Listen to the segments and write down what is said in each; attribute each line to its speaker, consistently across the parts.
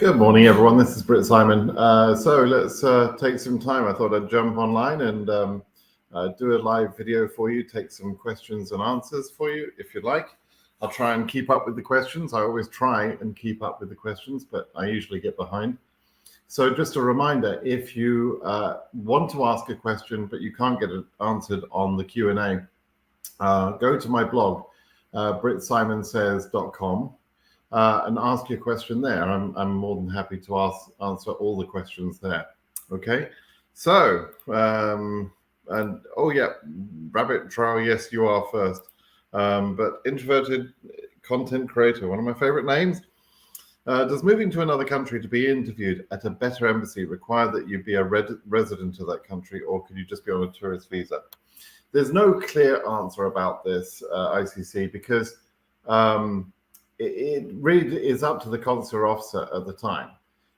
Speaker 1: Good morning, everyone. This is Brit Simon. So let's take some time. I thought I'd jump online and do a live video for you, take some questions and answers for you, if you'd like. I'll try and keep up with the questions. I always try and keep up with the questions, but I usually get behind. So just a reminder, if you want to ask a question, but you can't get it answered on the Q&A, go to my blog, britsimonsays.com. And ask your question there. I'm more than happy to answer all the questions there. Okay, so and oh yeah, rabbit trail. Yes, you are first. But introverted content creator, one of my favorite names. Does moving to another country to be interviewed at a better embassy require that you be a resident of that country, or could you just be on a tourist visa? There's no clear answer about this, ICC, because it really is up to the consular officer at the time.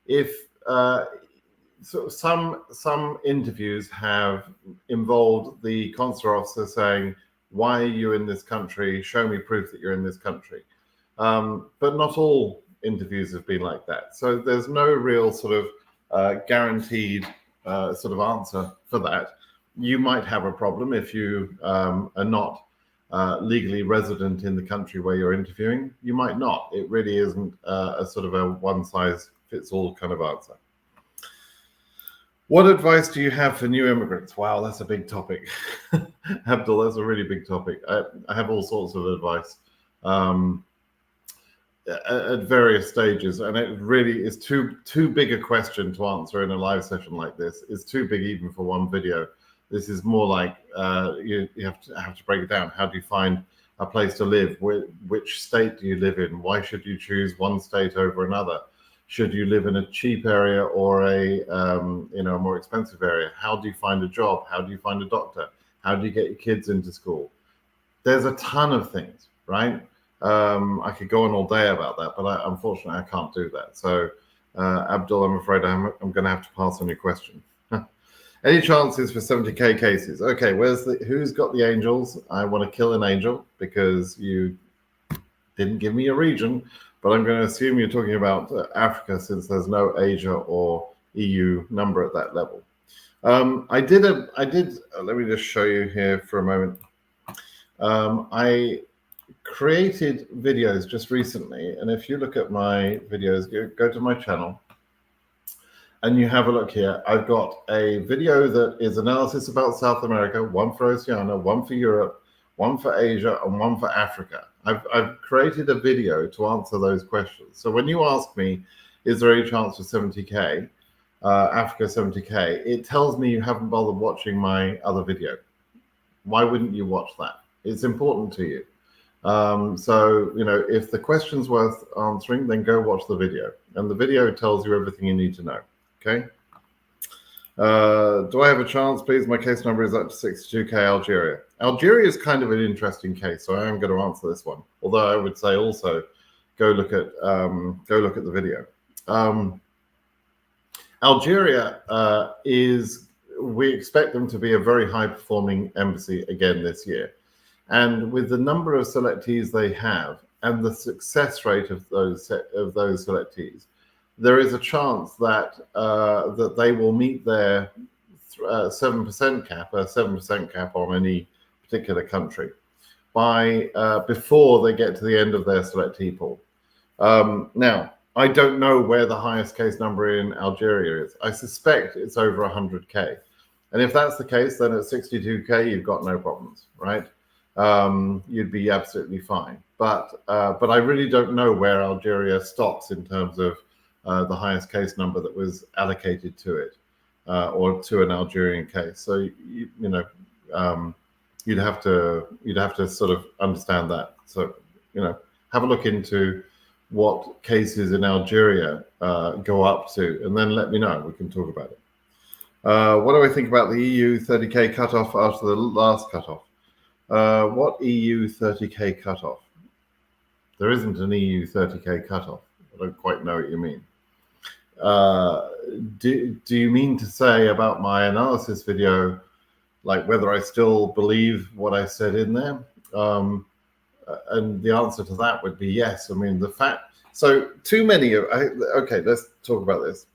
Speaker 1: If so, some interviews have involved the consular officer saying, "Why are you in this country? Show me proof that you're in this country." But not all interviews have been like that. So there's no real sort of guaranteed sort of answer for that. You might have a problem if you are not legally resident in the country where you're interviewing. You might not. It really isn't a sort of a one-size-fits-all kind of answer. What advice do you have for new immigrants? Wow, that's a big topic. Abdul, that's a really big topic. I have all sorts of advice at various stages, and it really is too big a question to answer in a live session like this. It's too big even for one video. This is more like you have to break it down. How do you find a place to live? Which state do you live in? Why should you choose one state over another? Should you live in a cheap area or a a more expensive area? How do you find a job? How do you find a doctor? How do you get your kids into school? There's a ton of things, right? I could go on all day about that, but unfortunately I can't do that. So Abdul, I'm afraid I'm going to have to pass on your question. Any chances for 70K cases? Okay, who's got the angels? I want to kill an angel because you didn't give me a region, but I'm going to assume you're talking about Africa, since there's no Asia or EU number at that level. I did. Let me just show you here for a moment. I created videos just recently, and if you look at my videos, go to my channel. And you have a look here. I've got a video that is analysis about South America, one for Oceania, one for Europe, one for Asia, and one for Africa. I've created a video to answer those questions. So when you ask me, is there any chance for 70K, Africa 70K, it tells me you haven't bothered watching my other video. Why wouldn't you watch that? It's important to you. So, if the question's worth answering, then go watch the video. And the video tells you everything you need to know. Okay. Do I have a chance, please? My case number is up to 62K Algeria. Algeria is kind of an interesting case, so I am going to answer this one. Although I would say also go look at the video. Algeria we expect them to be a very high performing embassy again this year. And with the number of selectees they have and the success rate of those selectees, there is a chance that that they will meet their 7% cap, a 7% cap on any particular country, by before they get to the end of their selectee pool. Now, I don't know where the highest case number in Algeria is. I suspect it's over 100K, and if that's the case, then at 62K you've got no problems, right? You'd be absolutely fine. But I really don't know where Algeria stops in terms of the highest case number that was allocated to it, or to an Algerian case. So you'd have to sort of understand that. So have a look into what cases in Algeria go up to, and then let me know. We can talk about it. What do I think about the EU 30K cutoff after the last cutoff? What EU 30K cutoff? There isn't an EU 30K cutoff. I don't quite know what you mean. Do you mean to say about my analysis video, like whether I still believe what I said in there? And the answer to that would be yes. I mean, the fact, So too many of, okay, let's talk about this.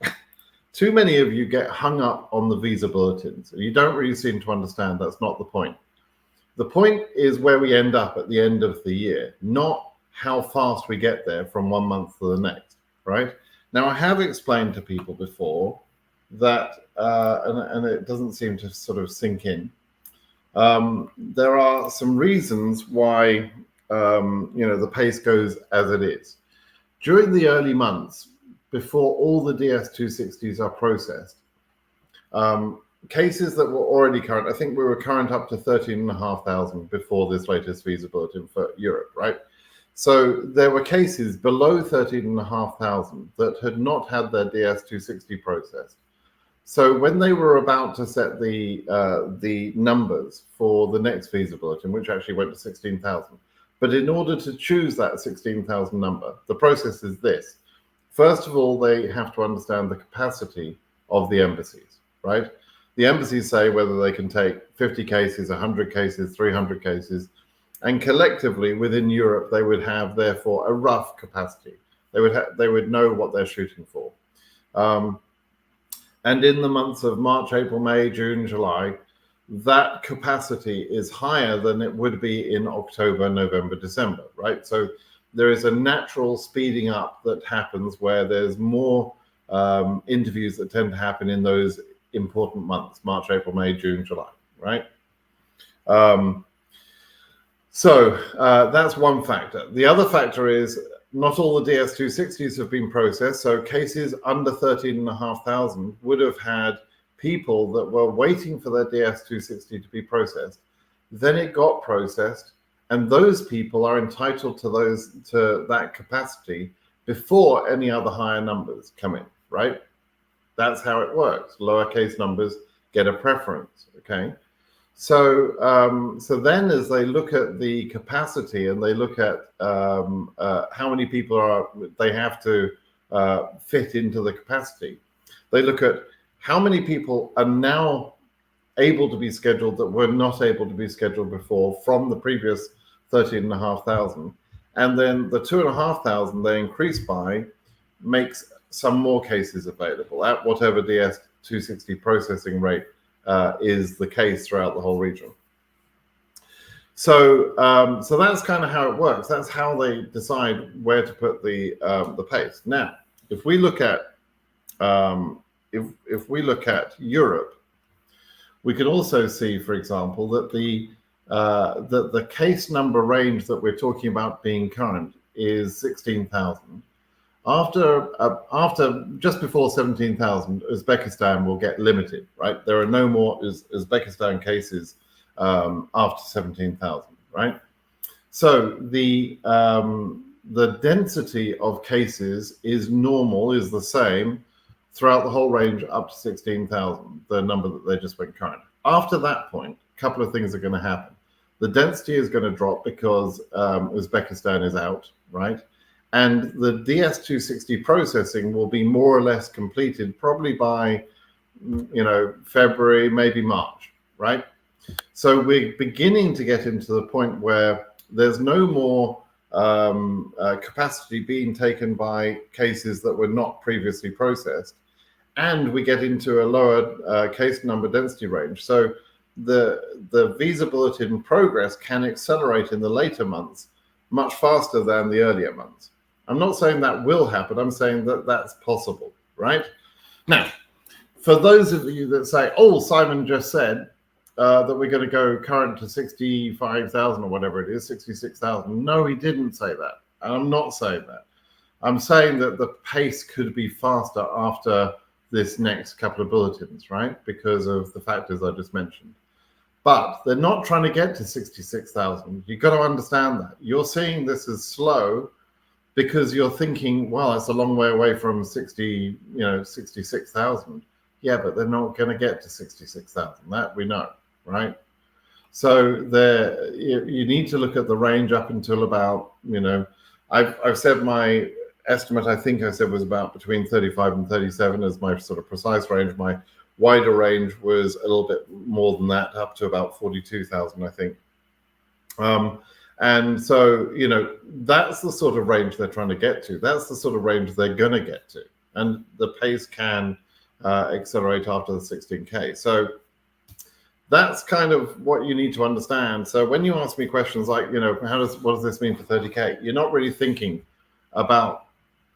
Speaker 1: Too many of you get hung up on the visa bulletins. You don't really seem to understand that's not the point. The point is where we end up at the end of the year, not how fast we get there from one month to the next, right? Now, I have explained to people before that, and it doesn't seem to sort of sink in, there are some reasons why, the pace goes as it is. During the early months, before all the DS-260s are processed, cases that were already current, I think we were current up to 13,500 before this latest visa bulletin for Europe, right? So there were cases below 13,500 that had not had their DS-260 processed. So when they were about to set the numbers for the next visa bulletin, which actually went to 16,000, but in order to choose that 16,000 number, the process is this. First of all, they have to understand the capacity of the embassies, right? The embassies say whether they can take 50 cases, 100 cases, 300 cases, and collectively within Europe, they would have therefore a rough capacity. They would know what they're shooting for. And in the months of March, April, May, June, July, that capacity is higher than it would be in October, November, December, right? So there is a natural speeding up that happens where there's more interviews that tend to happen in those important months, March, April, May, June, July, right? So that's one factor. The other factor is not all the DS-260s have been processed. So cases under 13,500 would have had people that were waiting for their DS-260 to be processed. Then it got processed, and those people are entitled to that capacity before any other higher numbers come in, right? That's how it works. Lowercase numbers get a preference, okay? So, so then as they look at the capacity and they look at how many people they have to fit into the capacity, they look at how many people are now able to be scheduled that were not able to be scheduled before from the previous 13,500, and then the 2,500 they increase by makes some more cases available at whatever DS-260 processing rate is the case throughout the whole region. So, so that's kind of how it works. That's how they decide where to put the pace. Now, if we look at if we look at Europe, we can also see, for example, that the case number range that we're talking about being current is 16,000. After just before 17,000, Uzbekistan will get limited, right? There are no more Uzbekistan cases after 17,000, right? So the density of cases is normal, is the same throughout the whole range up to 16,000, the number that they just went current. After that point, a couple of things are going to happen. The density is going to drop because Uzbekistan is out, right? And the DS-260 processing will be more or less completed probably by, February, maybe March, right? So we're beginning to get into the point where there's no more capacity being taken by cases that were not previously processed. And we get into a lower case number density range. So the visa bulletin progress can accelerate in the later months much faster than the earlier months. I'm not saying that will happen. I'm saying that that's possible, right? Now, for those of you that say, oh, Simon just said that we're going to go current to 65,000 or whatever it is, 66,000. No, he didn't say that. And I'm not saying that. I'm saying that the pace could be faster after this next couple of bulletins, right? Because of the factors I just mentioned. But they're not trying to get to 66,000. You've got to understand that. You're seeing this as slow because you're thinking, well, it's a long way away from 66,000. Yeah, but they're not going to get to 66,000. That we know, right? So you need to look at the range up until about, I've said my estimate, I think I said was about between 35 and 37 as my sort of precise range. My wider range was a little bit more than that, up to about 42,000, I think. And so, that's the sort of range they're trying to get to. That's the sort of range they're going to get to. And the pace can accelerate after the 16K. So that's kind of what you need to understand. So when you ask me questions like, what does this mean for 30K? You're not really thinking about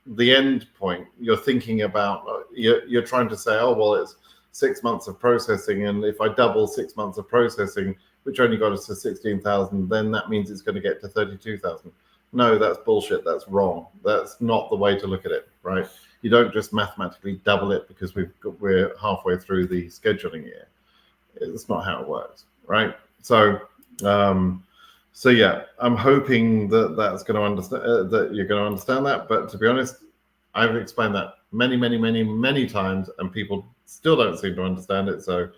Speaker 1: the end point. You're thinking about, you're trying to say, oh, well, it's 6 months of processing. And if I double 6 months of processing, which only got us to 16,000, then that means it's going to get to 32,000. No, that's bullshit. That's wrong. That's not the way to look at it, right? You don't just mathematically double it because we're halfway through the scheduling year. It's not how it works, right? So, yeah, I'm hoping that's going to understand that you're going to understand that. But to be honest, I've explained that many times, and people still don't seem to understand it. So,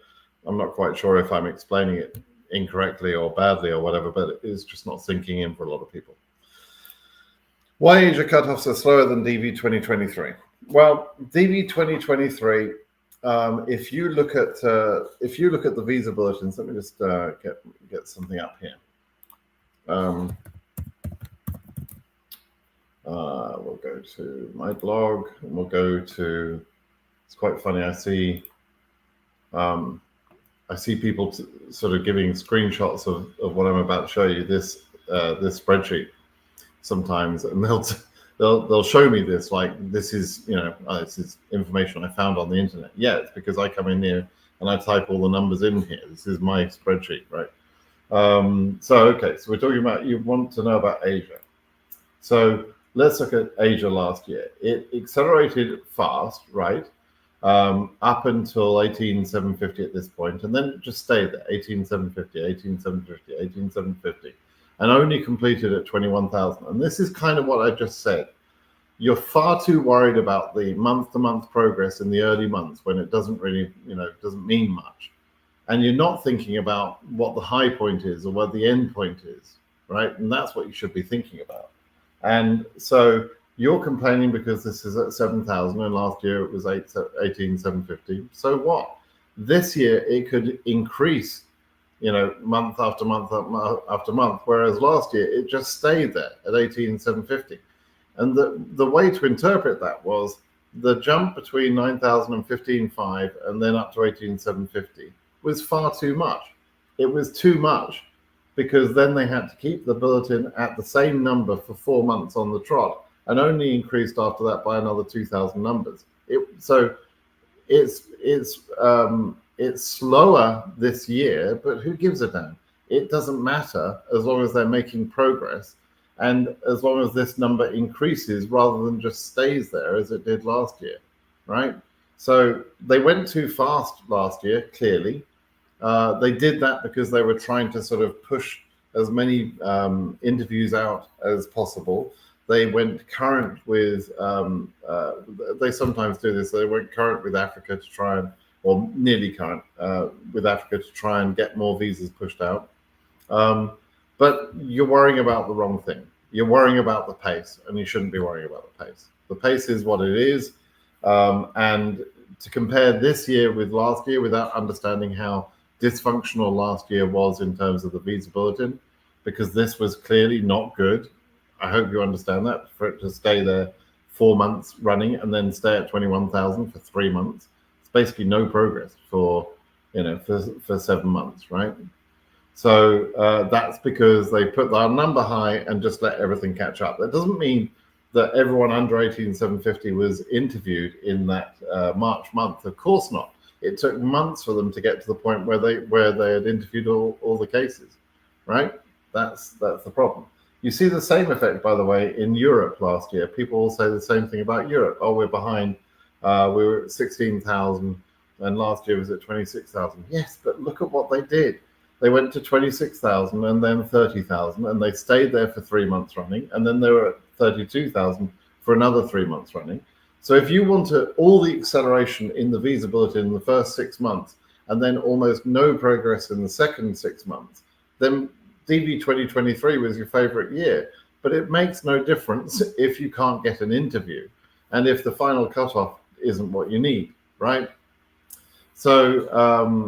Speaker 1: I'm not quite sure if I'm explaining it incorrectly or badly or whatever, but it's just not sinking in for a lot of people. Why Asia cutoffs are slower than DV 2023? Well, DV 2023. If you look at the visa bulletins, let me just get something up here. We'll go to my blog, and we'll go to. It's quite funny. I see people sort of giving screenshots of what I'm about to show you. This spreadsheet sometimes, and they'll show me this, like, this is this is information I found on the internet. Yeah, it's because I come in here and I type all the numbers in here. This is my spreadsheet, right? So we're talking about, you want to know about Asia. So let's look at Asia last year. It accelerated fast, right? Up until 18,750 at this point, and then it just stayed there, 18,750, 18,750, 18,750. And only completed at 21,000. And this is kind of what I just said. You're far too worried about the month-to-month progress in the early months when it doesn't really, doesn't mean much. And you're not thinking about what the high point is or what the end point is, right? And that's what you should be thinking about. And so you're complaining because this is at 7,000 and last year it was 18,750. So what? This year it could increase month after month after month, whereas last year it just stayed there at 18,750. And the way to interpret that was the jump between 9,000 and 15,500 and then up to 18,750 was far too much. It was too much because then they had to keep the bulletin at the same number for 4 months on the trot and only increased after that by another 2,000 numbers. It's slower this year, but who gives a damn? It doesn't matter as long as they're making progress and as long as this number increases rather than just stays there as it did last year, right? So they went too fast last year, clearly. They did that because they were trying to sort of push as many interviews out as possible. They went current with, they sometimes do this, they went current with Africa to try and, or nearly current with Africa to try and get more visas pushed out. But you're worrying about the wrong thing. You're worrying about the pace, and you shouldn't be worrying about the pace. The pace is what it is. And to compare this year with last year without understanding how dysfunctional last year was in terms of the visa bulletin, because this was clearly not good. I hope you understand that, for it to stay there 4 months running and then stay at 21,000 for 3 months. Basically no progress for 7 months, right? So that's because they put our number high and just let everything catch up. That doesn't mean that everyone under 18,750 was interviewed in that March month. Of course not. It took months for them to get to the point where they had interviewed all the cases, right? That's the problem. You see the same effect, by the way, in Europe last year. People will say the same thing about Europe. Oh, we're behind. We were at 16,000 and last year was at 26,000. Yes, but look at what they did. They went to 26,000 and then 30,000 and they stayed there for 3 months running. And then they were at 32,000 for another 3 months running. So if you want all the acceleration in the visa bulletin in the first 6 months and then almost no progress in the second 6 months, then DV 2023 was your favorite year. But it makes no difference if you can't get an interview and if the final cutoff isn't what you need, right? So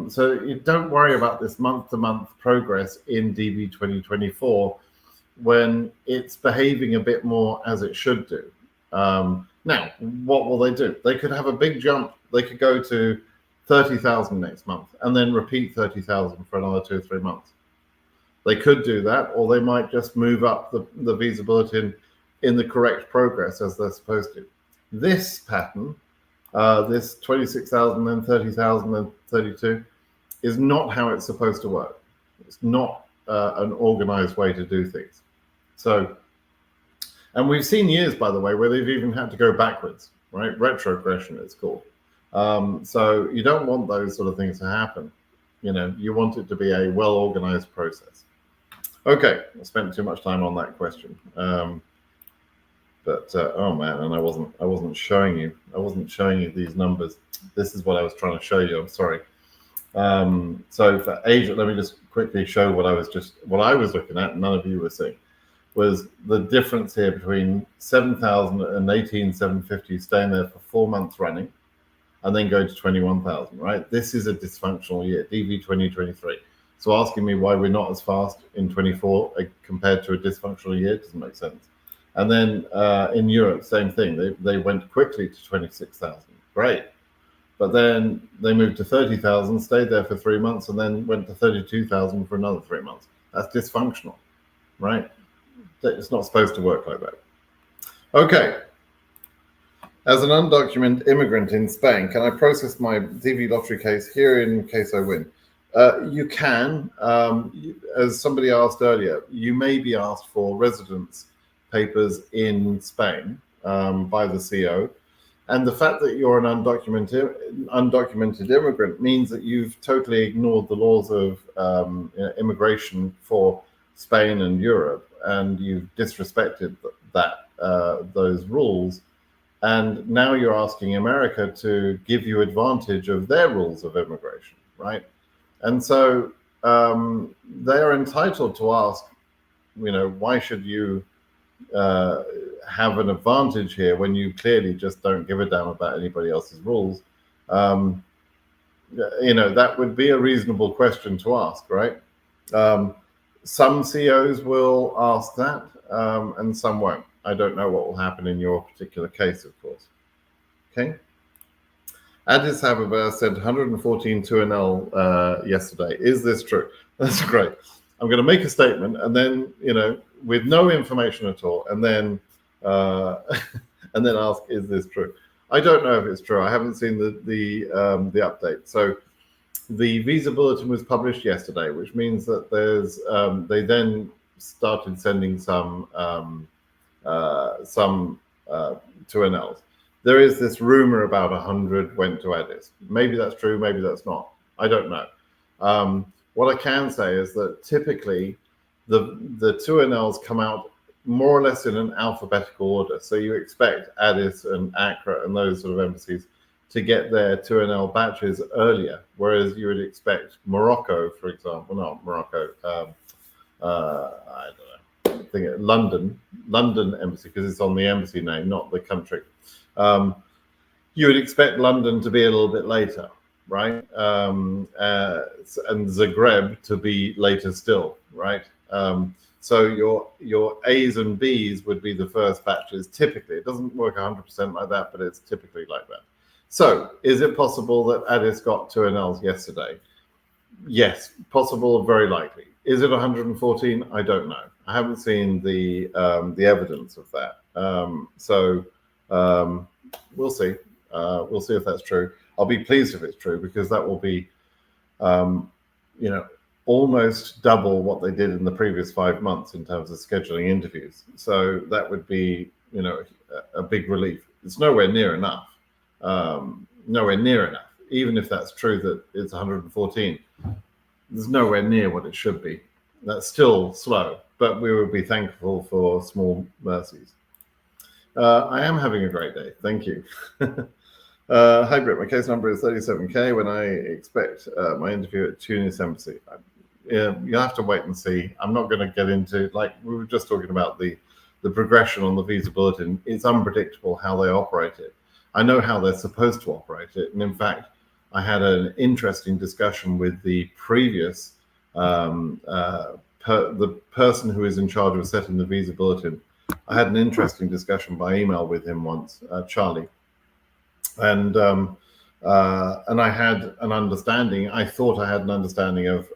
Speaker 1: so you don't worry about this month-to-month progress in DV 2024 when it's behaving a bit more as it should do. Now, what will they do? They could have a big jump. They could go to 30,000 next month and then repeat 30,000 for another 2 or 3 months. They could do that, or they might just move up the Visa Bulletin in the correct progress as they're supposed to. This pattern, this 26,000, then 30,000, then 32, is not how it's supposed to work. It's not an organized way to do things. So, and we've seen years, by the way, where they've even had to go backwards, right? Retrogression, it's called. So you don't want those sort of things to happen. You know, you want it to be a well-organized process. Okay, I spent too much time on that question. Oh man, and I wasn't showing you. I wasn't showing you these numbers. This is what I was trying to show you. I'm sorry. So for Asia, let me just quickly show what I was looking at. None of you were seeing. Was the difference here between 7,000 and 18,750 staying there for 4 months running, and then going to 21,000. Right. This is a dysfunctional year. DV 2023. So asking me why we're not as fast in 24 compared to a dysfunctional year doesn't make sense. And then in Europe, same thing. They went quickly to 26,000. Great. But then they moved to 30,000, stayed there for 3 months, and then went to 32,000 for another 3 months. That's dysfunctional, right? It's not supposed to work like that. Okay. As an undocumented immigrant in Spain, can I process my DV lottery case here in case I win? You can. As somebody asked earlier, you may be asked for residence papers in Spain by the CO. And the fact that you're an undocumented immigrant means that you've totally ignored the laws of immigration for Spain and Europe, and you've disrespected those rules. And now you're asking America to give you advantage of their rules of immigration, right? And so they're entitled to ask, you know, why should you have an advantage here when you clearly just don't give a damn about anybody else's rules? You know, that would be a reasonable question to ask, right? Some CEOs will ask that, and some won't. I don't know what will happen in your particular case, of course. Okay. Addis Ababa said 114 2NL yesterday. Is this true? That's great. I'm going to make a statement, and then, you know, with no information at all, and then and then ask, is this true? I don't know if it's true. I haven't seen the update. So the Visa Bulletin was published yesterday, which means that there's they then started sending some 2NLs. There is this rumor about 100 went to Addis. Maybe that's true, maybe that's not. I don't know. What I can say is that typically the 2NLs come out more or less in an alphabetical order. So you expect Addis and Accra and those sort of embassies to get their 2NL batches earlier, whereas you would expect Morocco, for example, not Morocco, I don't know, I think London embassy, because it's on the embassy name, not the country. You would expect London to be a little bit later, right? And Zagreb to be later still, right? So your A's and B's would be the first batches. Typically, it doesn't work 100% like that, but it's typically like that. So is it possible that Addis got 2NLs yesterday? Yes, possible, very likely. Is it 114? I don't know. I haven't seen the evidence of that. We'll see. We'll see if that's true. I'll be pleased if it's true, because that will be, you know, almost double what they did in the previous 5 months in terms of scheduling interviews. So that would be, you know, a big relief. It's nowhere near enough. Nowhere near enough. Even if that's true that it's 114, there's nowhere near what it should be. That's still slow, but we would be thankful for small mercies. I am having a great day. Thank you. Hi, Brit. My case number is 37K when I expect my interview at Tunis Embassy. You'll have to wait and see. I'm not going to get into, like we were just talking about, the progression on the Visa Bulletin. It's unpredictable how they operate it. I know how they're supposed to operate it. And in fact, I had an interesting discussion with the previous the person who is in charge of setting the visa bulletin. I had an interesting discussion by email with him once, Charlie, and I had an understanding. I thought I had an understanding of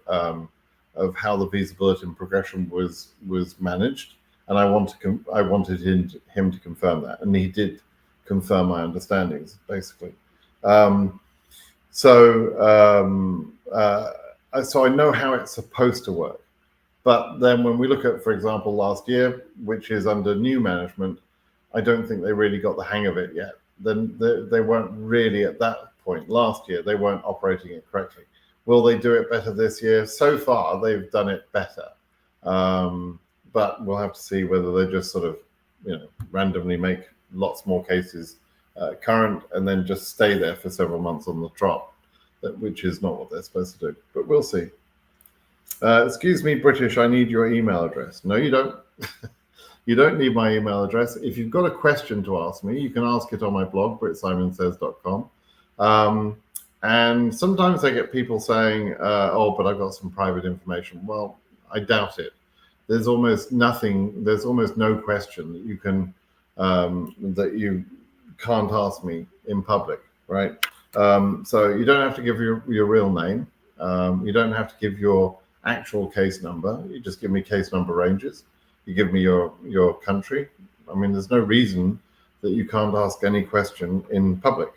Speaker 1: how the visa bulletin progression was managed, and I wanted him to confirm that, and he did confirm my understandings basically. So I know how it's supposed to work. But then when we look at, for example, last year, which is under new management, I don't think they really got the hang of it yet. Then they weren't really at that point. Last year, they weren't operating it correctly. Will they do it better this year? So far, they've done it better. But we'll have to see whether they just sort of, randomly make lots more cases current and then just stay there for several months on the trot, which is not what they're supposed to do. But we'll see. Excuse me, British, I need your email address. No, you don't. You don't need my email address. If you've got a question to ask me, you can ask it on my blog, BritSimonSays.com. And sometimes I get people saying, oh, but I've got some private information. Well, I doubt it. There's almost nothing, there's almost no question that you can, that you can't ask me in public, right? So you don't have to give your real name. You don't have to give your actual case number. You just give me case number ranges. You give me your country. I mean, there's no reason that you can't ask any question in public.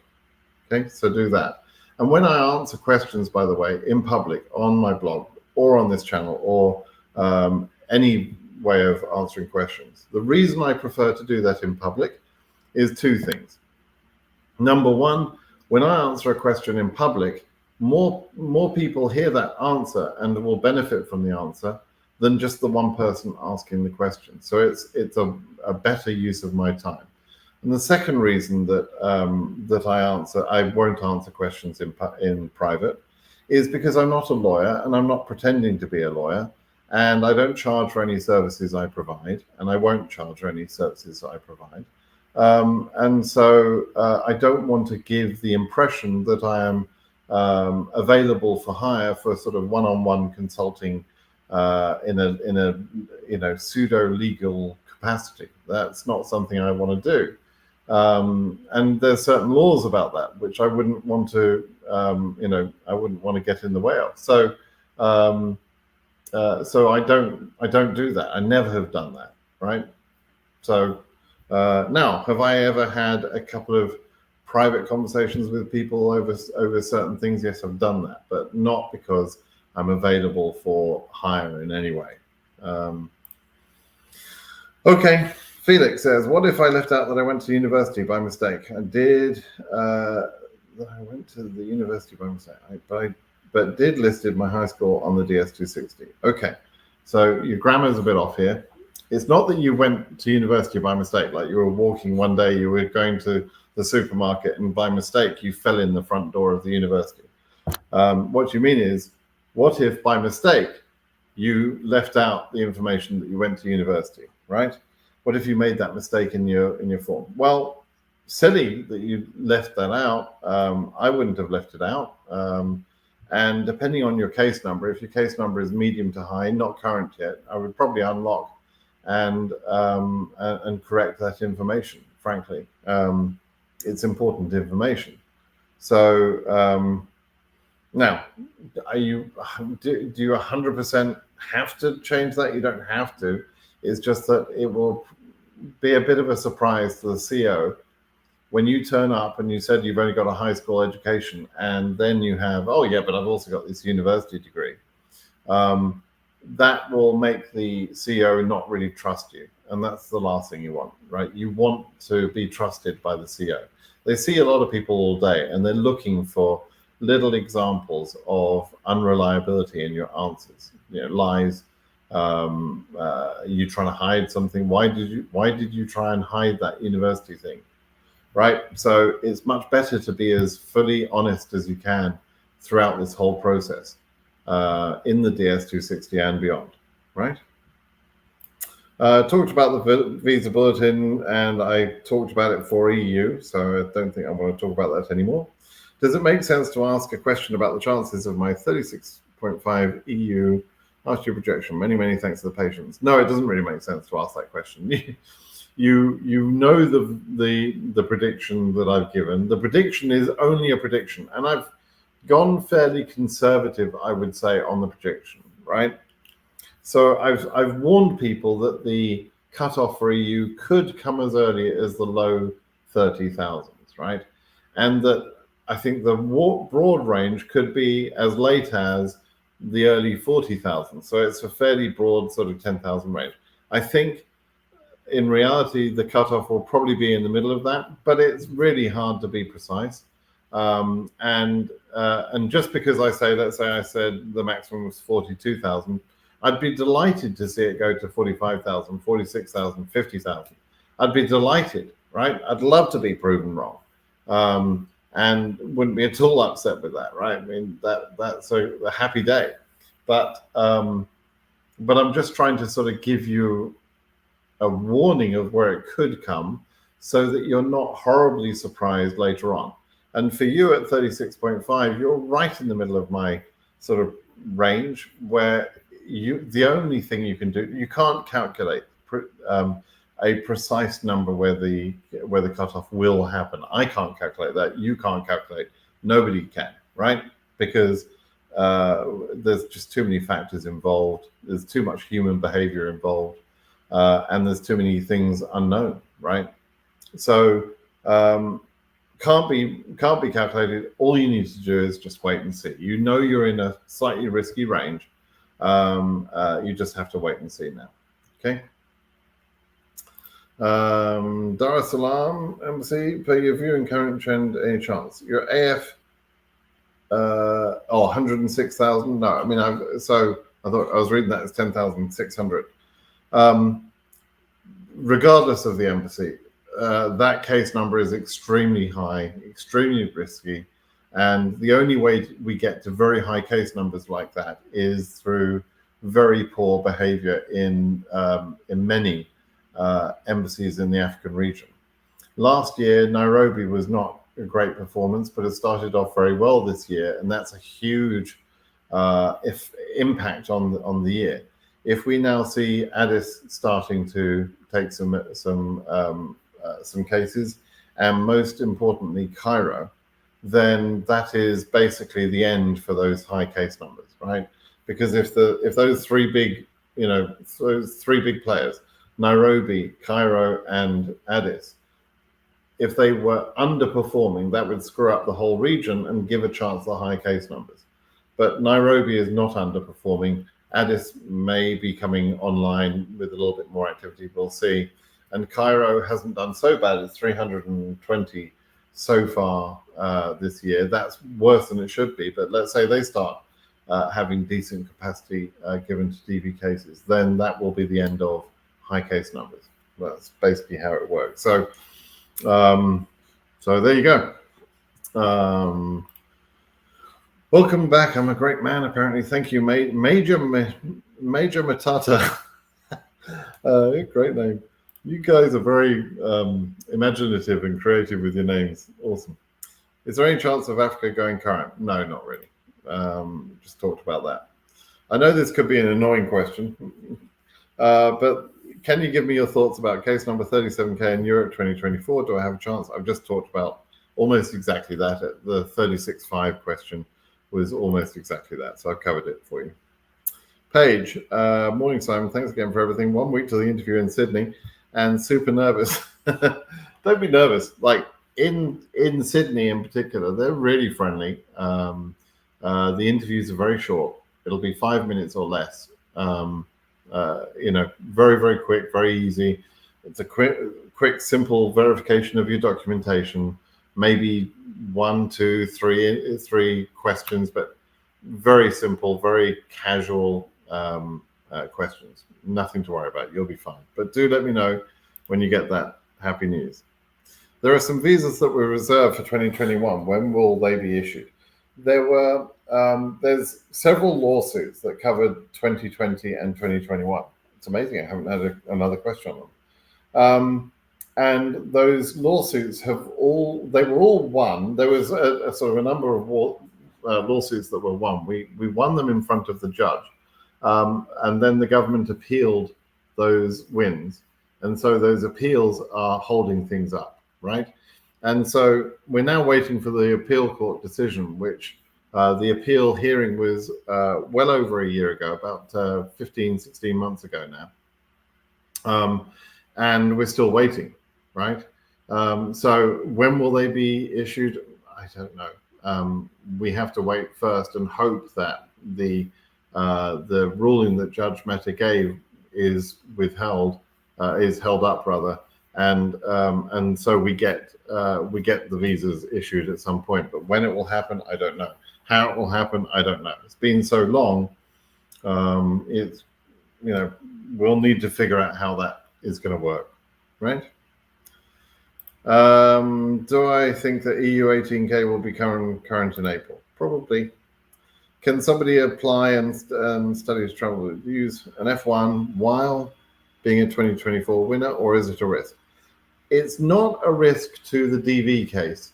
Speaker 1: Okay, so do that. And when I answer questions, by the way, in public, on my blog or on this channel or any way of answering questions, the reason I prefer to do that in public is two things. Number one, when I answer a question in public, more people hear that answer and will benefit from the answer than just the one person asking the question. So it's a better use of my time. And the second reason that I won't answer questions in private is because I'm not a lawyer and I'm not pretending to be a lawyer, and I don't charge for any services I provide, and I won't charge for any services I provide. And so I don't want to give the impression that I am available for hire for sort of one-on-one consulting in a pseudo-legal capacity. That's not something I want to do. And there's certain laws about that which I wouldn't want to, I wouldn't want to get in the way of. So I don't do that. I never have done that, right? So now, have I ever had a couple of private conversations with people over certain things? Yes, I've done that, but not because I'm available for hire in any way. Okay, Felix says, what if I left out that I went to university by mistake? I did. I went to the university by mistake, but did listed my high school on the DS260. Okay, so your grammar's a bit off here. It's not that you went to university by mistake, like you were walking one day, you were going to the supermarket and by mistake you fell in the front door of the university. What you mean is, what if by mistake you left out the information that you went to university, right? What if you made that mistake in your form? Well, silly that you left that out. I wouldn't have left it out. And depending on your case number, if your case number is medium to high, not current yet, I would probably unlock and correct that information. Frankly, it's important information. So now, do you 100% have to change that? You don't have to. It's just that it will be a bit of a surprise to the CO when you turn up and you said you've only got a high school education, and then you have, oh yeah, but I've also got this university degree. That will make the CEO not really trust you. And that's the last thing you want, right? You want to be trusted by the CEO. They see a lot of people all day and they're looking for little examples of unreliability in your answers, lies. You trying to hide something. Why did you try and hide that university thing? Right? So it's much better to be as fully honest as you can throughout this whole process. In the DS260 and beyond, right? Talked about the Visa Bulletin, and I talked about it for EU, so I don't think I want to talk about that anymore. Does it make sense to ask a question about the chances of my 36.5 EU Ask your projection. Many thanks for the patience. No, it doesn't really make sense to ask that question. You know the prediction that I've given. The prediction is only a prediction, and I've gone fairly conservative, I would say, on the prediction, right? So I've warned people that the cutoff for EU could come as early as the low 30,000s, right? And that I think the broad range could be as late as the early 40,000. So it's a fairly broad sort of 10,000 range. I think in reality, the cutoff will probably be in the middle of that, but it's really hard to be precise. And just because let's say I said the maximum was 42,000, I'd be delighted to see it go to 45,000, 46,000, 50,000. I'd be delighted, right? I'd love to be proven wrong, and wouldn't be at all upset with that, right? I mean, that's a happy day. But I'm just trying to sort of give you a warning of where it could come so that you're not horribly surprised later on. And for you at 36.5, you're right in the middle of my sort of range where the only thing you can do, you can't calculate a precise number where the cutoff will happen. I can't calculate that. You can't calculate. Nobody can, right? Because there's just too many factors involved. There's too much human behavior involved, and there's too many things unknown, right? So can't be calculated. All you need to do is just wait and see. You know you're in a slightly risky range. You just have to wait and see now. Okay. Dar es Salaam Embassy, per your view and current trend, any chance? Your AF 106,000? No, I mean, I thought I was reading that as 10,600. Regardless of the embassy, that case number is extremely high, extremely risky. And the only way we get to very high case numbers like that is through very poor behavior in many embassies in the African region. Last year, Nairobi was not a great performance, but it started off very well this year, and that's a huge impact on the year. If we now see Addis starting to take some cases, and most importantly Cairo, then that is basically the end for those high case numbers, right? Because if those three big players, Nairobi, Cairo, and Addis, if they were underperforming, that would screw up the whole region and give a chance to high case numbers. But Nairobi is not underperforming. Addis may be coming online with a little bit more activity, we'll see. And Cairo hasn't done so bad. It's 320 so far this year. That's worse than it should be. But let's say they start having decent capacity given to DB cases, then that will be the end of high case numbers. That's basically how it works. So there you go. Welcome back. I'm a great man, apparently. Thank you, Major Matata. Great name. You guys are very imaginative and creative with your names. Awesome. Is there any chance of Africa going current? No, not really. Just talked about that. I know this could be an annoying question, but can you give me your thoughts about case number 37K in Europe 2024? Do I have a chance? I've just talked about almost exactly that. The 36.5 question was almost exactly that. So I've covered it for you. Paige, morning, Simon. Thanks again for everything. 1 week to the interview in Sydney and super nervous. Don't be nervous. Like in Sydney in particular, they're really friendly. The interviews are very short. It'll be 5 minutes or less. Very, very quick, very easy. It's a quick, simple verification of your documentation. Maybe 1, 2, 3 questions, but very simple, very casual questions. Nothing to worry about. You'll be fine. But do let me know when you get that happy news. There are some visas that were reserved for 2021. When will they be issued? There's several lawsuits that covered 2020 and 2021. It's amazing I haven't had another question on them. And those lawsuits were all won. There was a sort of a number of lawsuits that were won. We won them in front of the judge. And then the government appealed those wins. And so those appeals are holding things up, right? And so we're now waiting for the appeal court decision, which the appeal hearing was well over a year ago, about 15, 16 months ago now. And we're still waiting, right? So when will they be issued? I don't know. We have to wait first and hope that the ruling that Judge Mehta gave is withheld, is held up rather, and so we get the visas issued at some point. But when it will happen, I don't know. How it will happen, I don't know. It's been so long. It's, we'll need to figure out how that is going to work, right? Do I think that EU 18K will become current in April? Probably. Can somebody apply and study to travel? Use an F1 while being a 2024 winner, or is it a risk? It's not a risk to the DV case,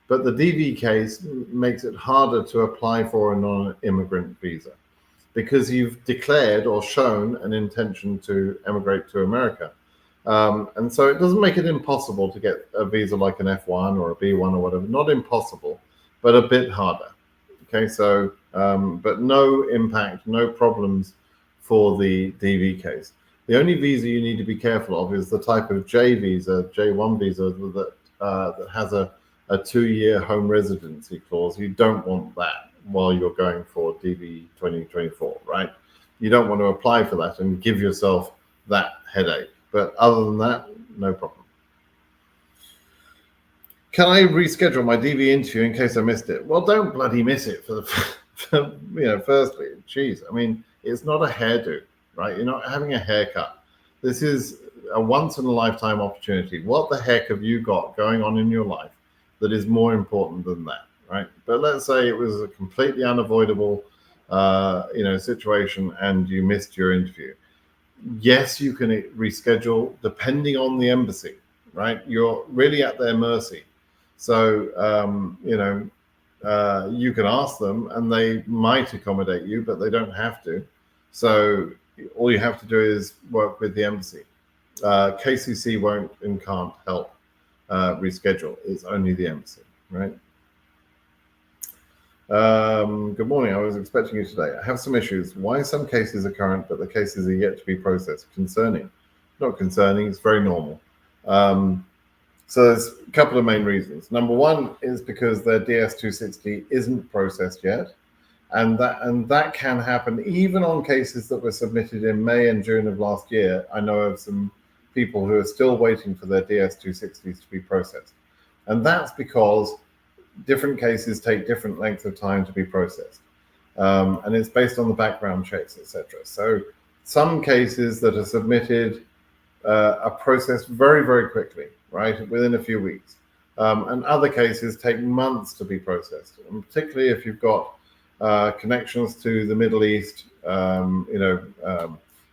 Speaker 1: but the DV case makes it harder to apply for a non-immigrant visa because you've declared or shown an intention to emigrate to America. And so it doesn't make it impossible to get a visa like an F1 or a B1 or whatever. Not impossible, but a bit harder. Okay, so, but no impact, no problems for the DV case. The only visa you need to be careful of is the type of J visa, J1 visa that has a 2-year home residency clause. You don't want that while you're going for DV 2024, right? You don't want to apply for that and give yourself that headache. But other than that, no problem. Can I reschedule my DV interview in case I missed it? Well, don't bloody miss it for firstly, geez, I mean, it's not a hairdo, right? You're not having a haircut. This is a once in a lifetime opportunity. What the heck have you got going on in your life that is more important than that, right? But let's say it was a completely unavoidable, situation and you missed your interview. Yes, you can reschedule depending on the embassy, right? You're really at their mercy. So, you can ask them and they might accommodate you, but they don't have to. So all you have to do is work with the embassy. KCC won't and can't help reschedule. It's only the embassy, right? Good morning. I was expecting you today. I have some issues. Why some cases are current, but the cases are yet to be processed? Concerning. Not concerning. It's very normal. So there's a couple of main reasons. Number one is because their DS-260 isn't processed yet. And that can happen even on cases that were submitted in May and June of last year. I know of some people who are still waiting for their DS-260s to be processed. And that's because different cases take different lengths of time to be processed. And it's based on the background checks, etc. So some cases that are submitted are processed very, very quickly, right, within a few weeks. And other cases take months to be processed, and particularly if you've got connections to the Middle East,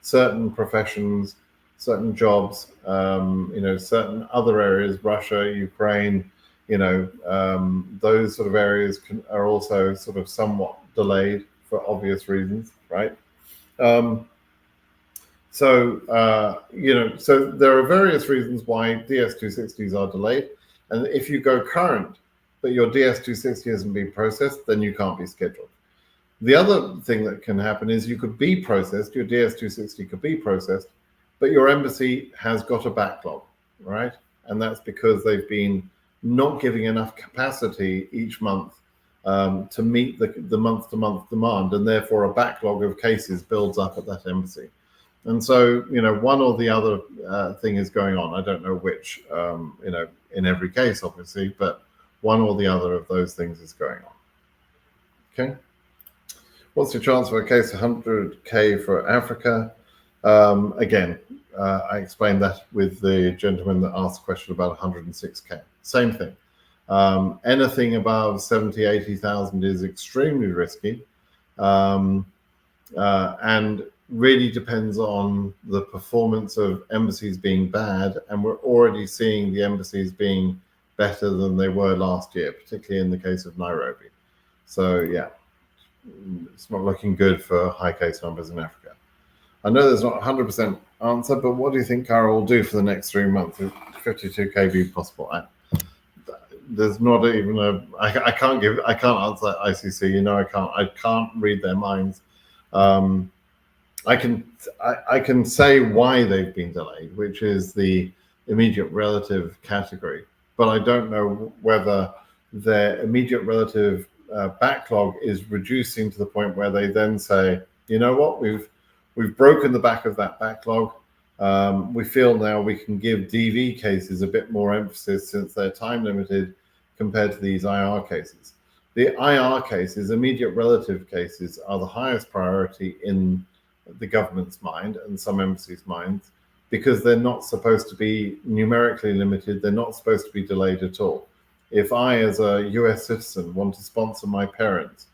Speaker 1: certain professions, certain jobs, certain other areas, Russia, Ukraine, those sort of areas are also sort of somewhat delayed for obvious reasons, right? So there are various reasons why DS-260s are delayed. And if you go current, but your DS-260 hasn't been processed, then you can't be scheduled. The other thing that can happen is you could be processed, your DS-260 could be processed, but your embassy has got a backlog, right? And that's because they've been not giving enough capacity each month to meet the month-to-month demand, and therefore a backlog of cases builds up at that embassy. And so, one or the other thing is going on. I don't know which, in every case, obviously, but one or the other of those things is going on. Okay. What's the chance for a case 100K for Africa? Again, I explained that with the gentleman that asked a question about 106K. Same thing. Anything above 70, 80,000 is extremely risky. And really depends on the performance of embassies being bad, and we're already seeing the embassies being better than they were last year, particularly in the case of Nairobi. So yeah, it's not looking good for high case numbers in Africa. I know there's not a 100% answer, but what do you think Cairo will do for the next 3 months? Is 52K be possible? There's not even a. I can't answer ICC. You know, I can't read their minds. I can say why they've been delayed, which is the immediate relative category, but I don't know whether their immediate relative backlog is reducing to the point where they then say, you know what, we've broken the back of that backlog. We feel now we can give DV cases a bit more emphasis since they're time limited compared to these IR cases. The IR cases, immediate relative cases, are the highest priority in the government's mind and some embassies' minds, because they're not supposed to be numerically limited. They're not supposed to be delayed at all. If I, as a US citizen, want to sponsor my parents,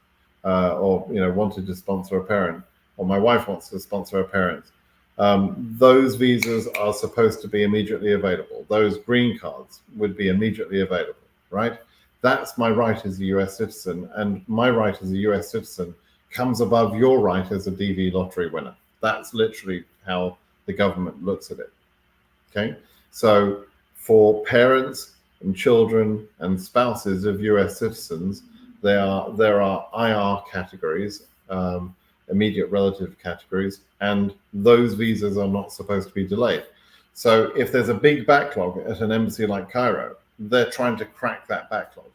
Speaker 1: or wanted to sponsor a parent, or my wife wants to sponsor a parent, those visas are supposed to be immediately available. Those green cards would be immediately available, right? That's my right as a US citizen, and my right as a US citizen comes above your right as a DV lottery winner. That's literally how the government looks at it. Okay, so for parents and children and spouses of US citizens, there are IR categories, immediate relative categories, and those visas are not supposed to be delayed. So if there's a big backlog at an embassy like Cairo, they're trying to crack that backlog.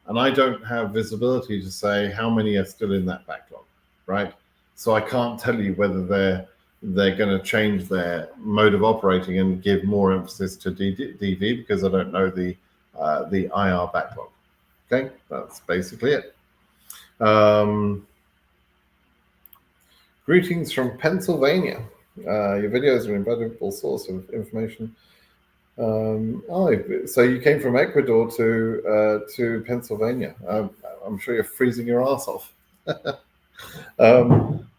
Speaker 1: And I don't have visibility to say how many are still in that backlog, right? So I can't tell you whether they're going to change their mode of operating and give more emphasis to DV, because I don't know the IR backlog. Okay, that's basically it. Greetings from Pennsylvania. Your videos are an invaluable source of information. So you came from Ecuador to Pennsylvania. I'm sure you're freezing your ass off.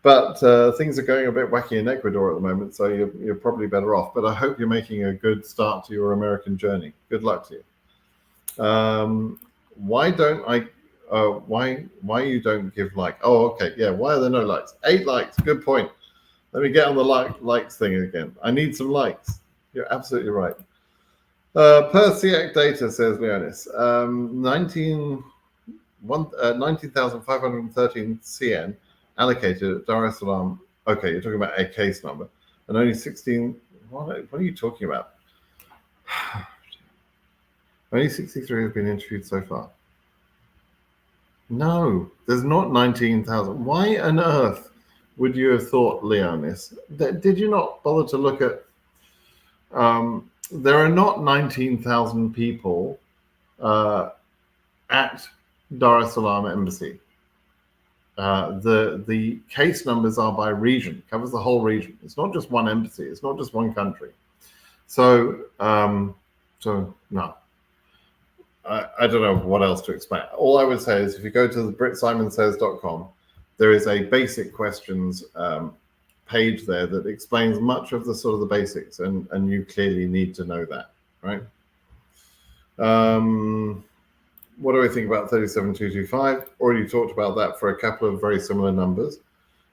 Speaker 1: But things are going a bit wacky in Ecuador at the moment, so you're probably better off. But I hope you're making a good start to your American journey. Good luck to you. Why you don't give like? Oh, okay, yeah. Why are there no likes? 8 likes. Good point. Let me get on the likes thing again. I need some likes. You're absolutely right. Per SEAC data, says Leonis, 19,513 CN allocated at Dar es Salaam. Okay, you're talking about a case number, and only 16. What are you talking about? Only 63 have been interviewed so far. No, there's not 19,000. Why on earth would you have thought, Leonis? Did you not bother to look at? There are not 19,000 people at Dar es Salaam embassy. The case numbers are by region, covers the whole region. It's not just one embassy. It's not just one country. So no. I don't know what else to explain. All I would say is if you go to the BritSimonSays.com, there is a basic questions page there that explains much of the sort of the basics, and you clearly need to know that, right? What do I think about 37225? Already talked about that for a couple of very similar numbers.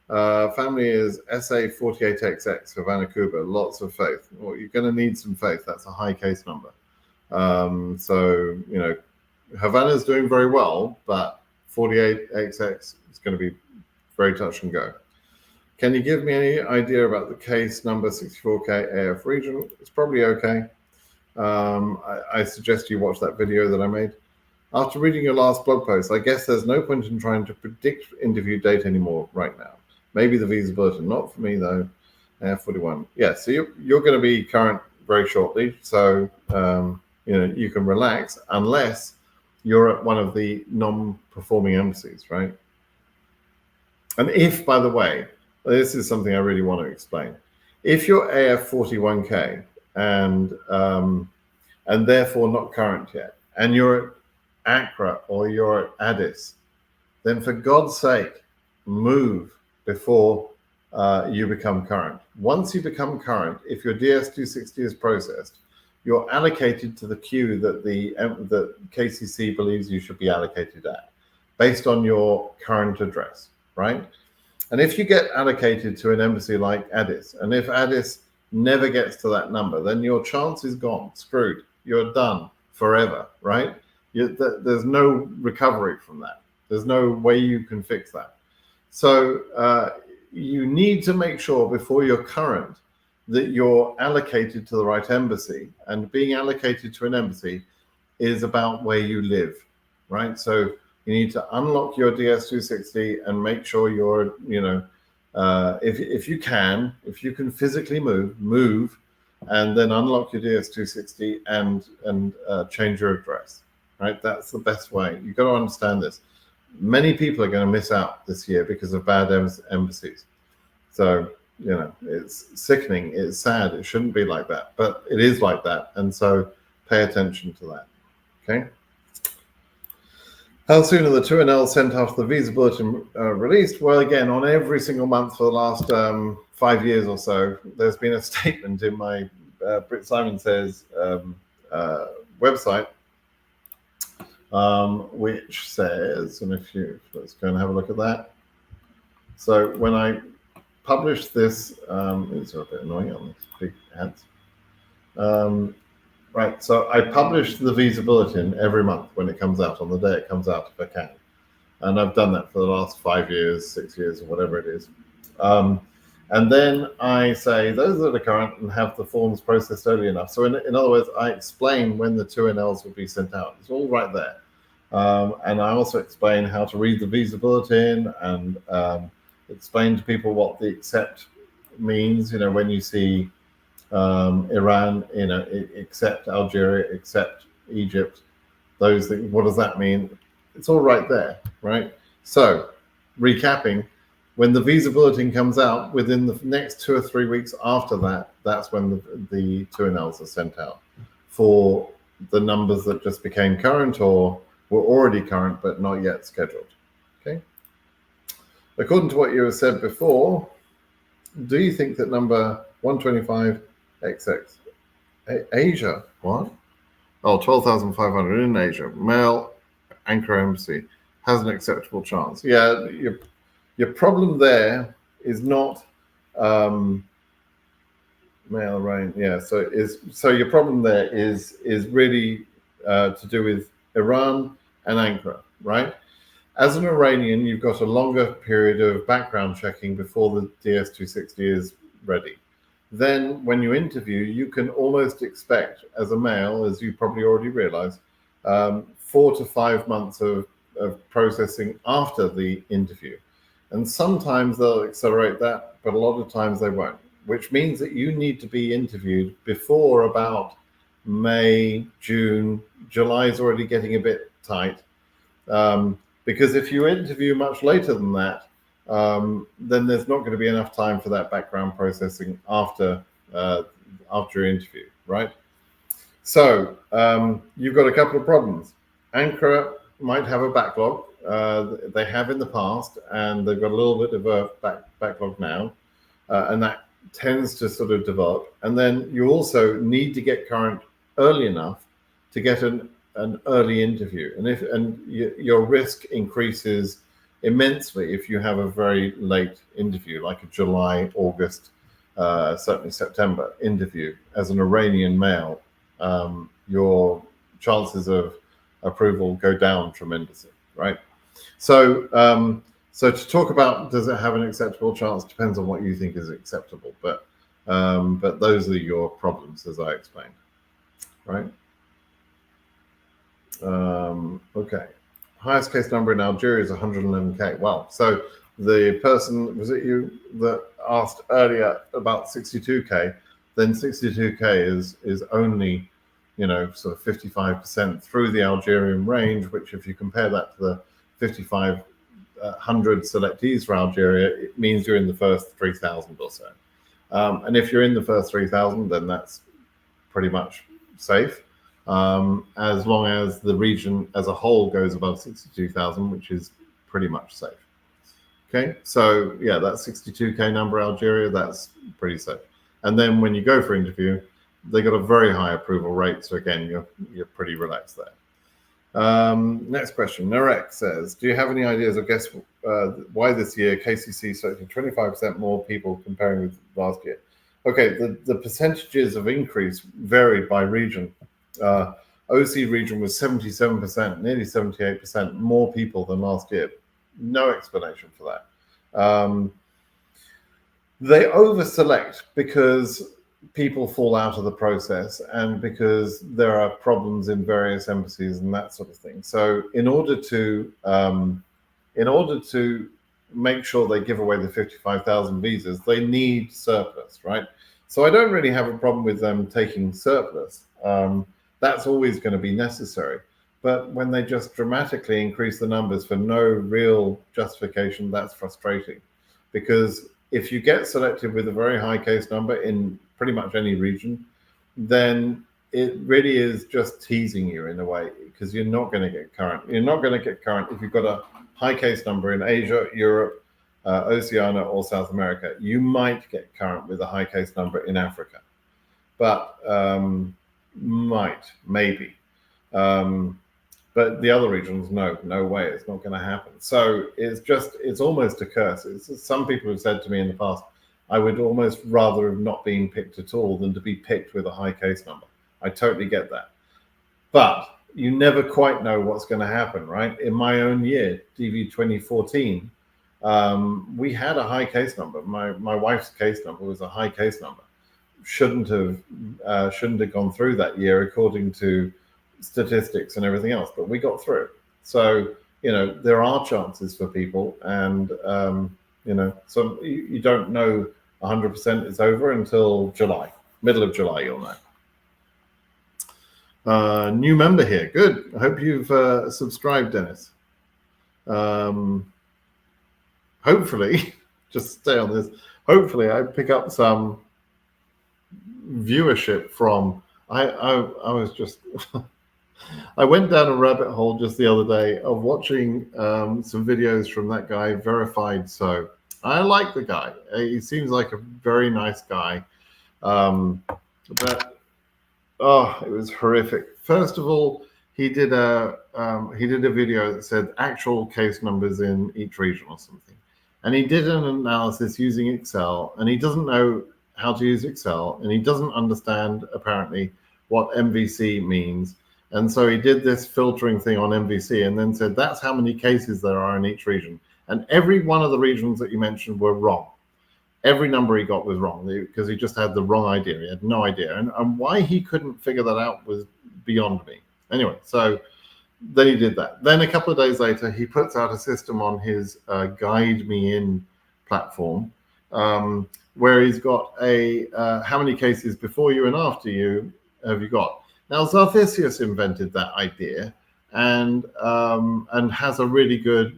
Speaker 1: Family is SA48XX, Havana, Cuba. Lots of faith. Well, you're going to need some faith. That's a high case number. So, Havana's doing very well, but 48XX is going to be very touch and go. Can you give me any idea about the case number 64K AF region? It's probably okay. I suggest you watch that video that I made. After reading your last blog post, I guess there's no point in trying to predict interview date anymore right now. Maybe the Visa Bulletin, not for me though. AF41. Yeah, so you're going to be current very shortly. So, you can relax unless you're at one of the non-performing embassies, right? And if, by the way, this is something I really want to explain. If you're AF41K and therefore not current yet, and you're at Accra or you're at Addis, then for God's sake, move before you become current. Once you become current, if your DS-260 is processed, you're allocated to the queue that the KCC believes you should be allocated at, based on your current address, right? And if you get allocated to an embassy like Addis, and if Addis never gets to that number, then your chance is gone, screwed. You're done forever, right? There's no recovery from that. There's no way you can fix that. So you need to make sure before you're current that you're allocated to the right embassy. And being allocated to an embassy is about where you live, right? So you need to unlock your DS-260 and make sure you're, if you can physically move, and then unlock your DS-260 and change your address, right? That's the best way. You've got to understand this. Many people are going to miss out this year because of bad embassies. So, it's sickening. It's sad. It shouldn't be like that, but it is like that. And so pay attention to that. Okay. How soon are the 2NLs sent after the Visa Bulletin released? Well, again, on every single month for the last 5 years or so, there's been a statement in my Brit Simon Says website, which says, and let's go and have a look at that. So when I published this, these are a bit annoying on these big ads. Right, so I publish the Visa Bulletin every month when it comes out, on the day it comes out if I can. And I've done that for the last 5 years, 6 years, or whatever it is. And then I say those that are current and have the forms processed early enough. So in other words, I explain when the 2NLs will be sent out. It's all right there. And I also explain how to read the Visa Bulletin and explain to people what the accept means, when you see Iran, except Algeria, except Egypt, those things. What does that mean? It's all right there, right? So, recapping, when the Visa Bulletin comes out, within the next 2 or 3 weeks after that, that's when the 2NLs are sent out for the numbers that just became current or were already current but not yet scheduled. Okay. According to what you have said before, do you think that number 125 XX Asia, what? Oh, 12,500 in Asia, male Ankara embassy has an acceptable chance? Yeah, your problem there is not male range. Yeah, so your problem there is really to do with Iran and Ankara, right? As an Iranian, you've got a longer period of background checking before the DS-260 is ready. Then when you interview, you can almost expect, as a male, as you probably already realize, 4 to 5 months of processing after the interview. And sometimes they'll accelerate that, but a lot of times they won't, which means that you need to be interviewed before about May, June. July is already getting a bit tight. Because if you interview much later than that, then there's not going to be enough time for that background processing after your interview, right? So you've got a couple of problems. Ankara might have a backlog. They have in the past, and they've got a little bit of a backlog now, and that tends to sort of develop. And then you also need to get current early enough to get an early interview, and your risk increases immensely if you have a very late interview, like a July, August, certainly September interview. As an Iranian male, your chances of approval go down tremendously, right? So to talk about does it have an acceptable chance depends on what you think is acceptable, but those are your problems, as I explained, right? Okay. Highest case number in Algeria is 111K. Wow. So the person, was it you that asked earlier about 62K? Then 62K is only, sort of 55% through the Algerian range, which if you compare that to the 5,500 selectees for Algeria, it means you're in the first 3,000 or so. And if you're in the first 3,000, then that's pretty much safe. As long as the region as a whole goes above 62,000, which is pretty much safe. Okay, so yeah, that 62K number, Algeria, that's pretty safe. And then when you go for interview, they got a very high approval rate. So again, you're pretty relaxed there. Next question. Narek says, do you have any ideas or guess why this year KCC selected 25% more people comparing with last year? Okay, the percentages of increase varied by region. OC region was 77%, nearly 78% more people than last year. No explanation for that. They over-select because people fall out of the process and because there are problems in various embassies and that sort of thing. So in order to make sure they give away the 55,000 visas, they need surplus, right? So I don't really have a problem with them taking surplus. That's always going to be necessary. But when they just dramatically increase the numbers for no real justification, that's frustrating. Because if you get selected with a very high case number in pretty much any region, then it really is just teasing you in a way, because you're not going to get current. You're not going to get current if you've got a high case number in Asia, Europe, Oceania, or South America. You might get current with a high case number in Africa, but maybe. But the other regions, no way, it's not going to happen. So it's almost a curse. Some people have said to me in the past, I would almost rather have not been picked at all than to be picked with a high case number. I totally get that. But you never quite know what's going to happen, right? In my own year, DV 2014, we had a high case number. My wife's case number was a high case number. Shouldn't have gone through that year according to statistics and everything else, but we got through. So there are chances for people, and so you don't know 100% it's over until July, middle of July, you'll know. New member here, good. I hope you've subscribed, Dennis. Hopefully, just stay on this. Hopefully, I pick up some viewership from. I was just. I went down a rabbit hole just the other day of watching some videos from that guy, Verified So. I like the guy. He seems like a very nice guy. But it was horrific. First of all, he did a video that said actual case numbers in each region or something. And he did an analysis using Excel, and he doesn't know how to use Excel, and he doesn't understand apparently what MVC means. And so he did this filtering thing on MVC and then said, that's how many cases there are in each region. And every one of the regions that you mentioned were wrong. Every number he got was wrong because he just had the wrong idea. He had no idea. And why he couldn't figure that out was beyond me. Anyway, so then he did that. Then a couple of days later, he puts out a system on his Guide Me In platform where he's got how many cases before you and after you have you got. Now, Zarthesius invented that idea and has a really good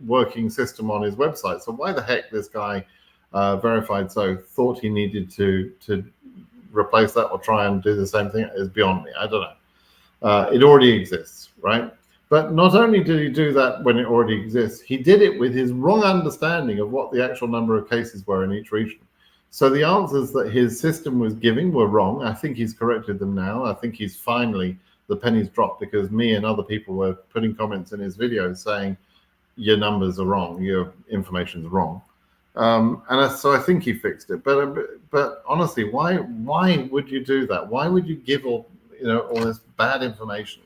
Speaker 1: working system on his website. So why the heck this guy, Verified So, thought he needed to replace that or try and do the same thing is beyond me. I don't know. It already exists, right? But not only did he do that when it already exists, he did it with his wrong understanding of what the actual number of cases were in each region. So the answers that his system was giving were wrong. I think he's corrected them now. I think he's finally, the pennies dropped, because me and other people were putting comments in his videos saying, your numbers are wrong, your information's wrong. So I think he fixed it. But honestly, why would you do that? Why would you give all this bad information?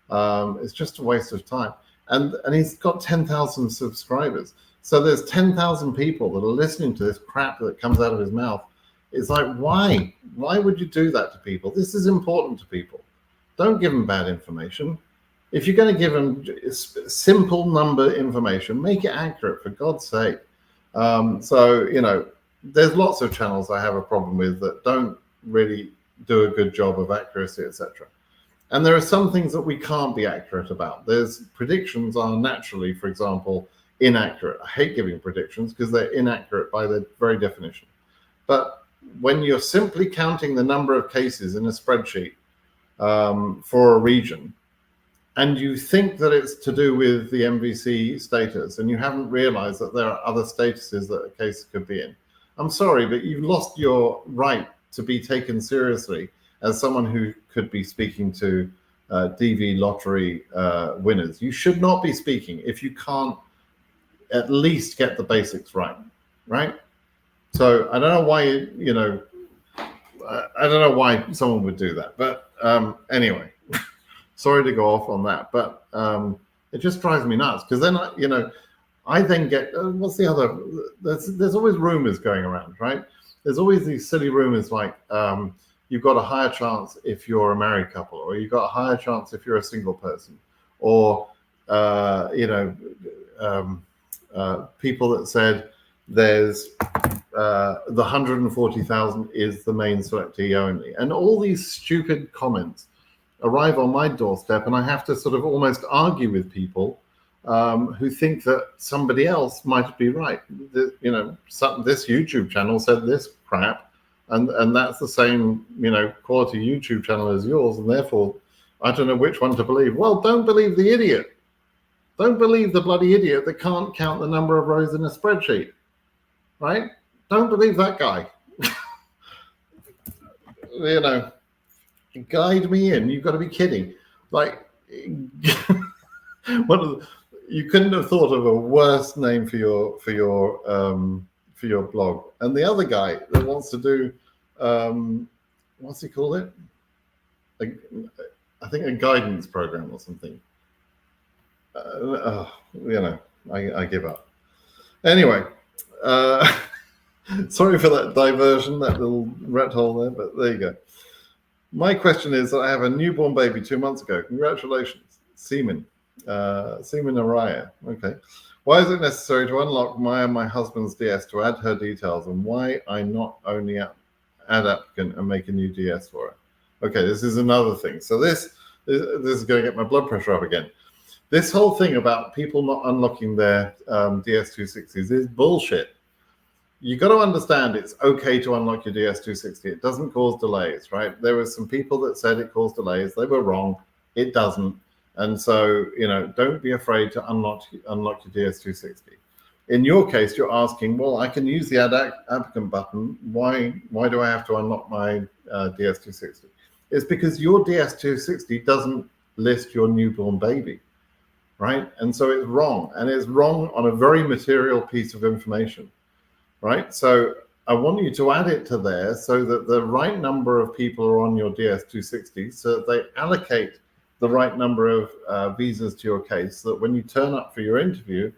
Speaker 1: It's just a waste of time. And he's got 10,000 subscribers. So there's 10,000 people that are listening to this crap that comes out of his mouth. It's like, why? Why would you do that to people? This is important to people. Don't give them bad information. If you're going to give them simple number information, make it accurate, for God's sake. There's lots of channels I have a problem with that don't really do a good job of accuracy, etc. And there are some things that we can't be accurate about. There's predictions are naturally, for example, inaccurate. I hate giving predictions because they're inaccurate by their very definition. But when you're simply counting the number of cases in a spreadsheet for a region, and you think that it's to do with the MVC status, and you haven't realized that there are other statuses that a case could be in, I'm sorry, but you've lost your right to be taken seriously as someone who could be speaking to DV lottery winners. You should not be speaking if you can't at least get the basics right? So I don't know why, I don't know why someone would do that. But anyway, sorry to go off on that. But it just drives me nuts because then, I then get, what's the other, there's always rumors going around, right? There's always these silly rumors like you've got a higher chance if you're a married couple, or you've got a higher chance if you're a single person, or, people that said there's the 140,000 is the main selectee only. And all these stupid comments arrive on my doorstep, and I have to sort of almost argue with people who think that somebody else might be right. This YouTube channel said this crap, and that's the same, quality YouTube channel as yours, and therefore I don't know which one to believe. Well, don't believe the idiot. Don't believe the bloody idiot that can't count the number of rows in a spreadsheet, right? Don't believe that guy. Guide me in. You've got to be kidding. Like, you couldn't have thought of a worse name for your blog. And the other guy that wants to do, what's he called it? I think a guidance program or something. I give up. Anyway, sorry for that diversion, that little rat hole there, but there you go. My question is that I have a newborn baby 2 months ago. Congratulations, Seaman Araya. Okay. Why is it necessary to unlock my and my husband's DS to add her details, and why I not only add applicant and make a new DS for it? Okay, this is another thing. So this is going to get my blood pressure up again. This whole thing about people not unlocking their DS260s is bullshit. You got to understand it's okay to unlock your DS260. It doesn't cause delays, right? There were some people that said it caused delays. They were wrong. It doesn't. And so, don't be afraid to unlock your DS260. In your case, you're asking, well, I can use the add applicant button. Why do I have to unlock my DS260? It's because your DS260 doesn't list your newborn baby, right? And so it's wrong. And it's wrong on a very material piece of information, right? So I want you to add it to there so that the right number of people are on your DS260, so that they allocate the right number of visas to your case, so that when you turn up for your interview,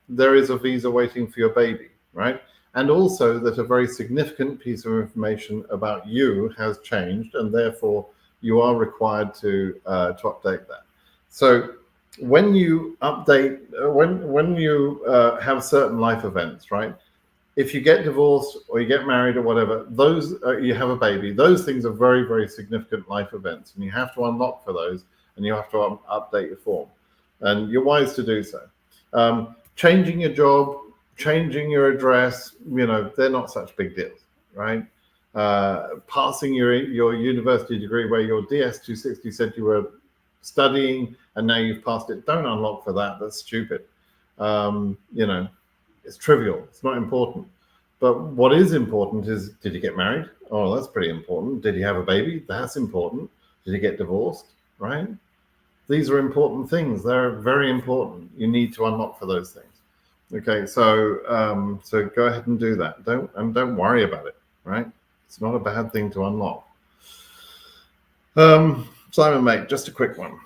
Speaker 1: there is a visa waiting for your baby, right? And also that a very significant piece of information about you has changed, and therefore you are required to update that. So when you update, when you have certain life events, right? If you get divorced or you get married or whatever, those you have a baby, those things are very, very significant life events, and you have to unlock for those, and you have to update your form, and you're wise to do so. Changing your job, changing your address, they're not such big deals, right? Passing your university degree where your DS260 said you were studying and now you've passed it, don't unlock for that. That's stupid. It's trivial. It's not important. But what is important is, did you get married? Oh, that's pretty important. Did you have a baby? That's important. Did you get divorced? Right? These are important things. They're very important. You need to unlock for those things. Okay, so go ahead and do that. Don't worry about it. Right? It's not a bad thing to unlock. Simon, mate, just a quick one.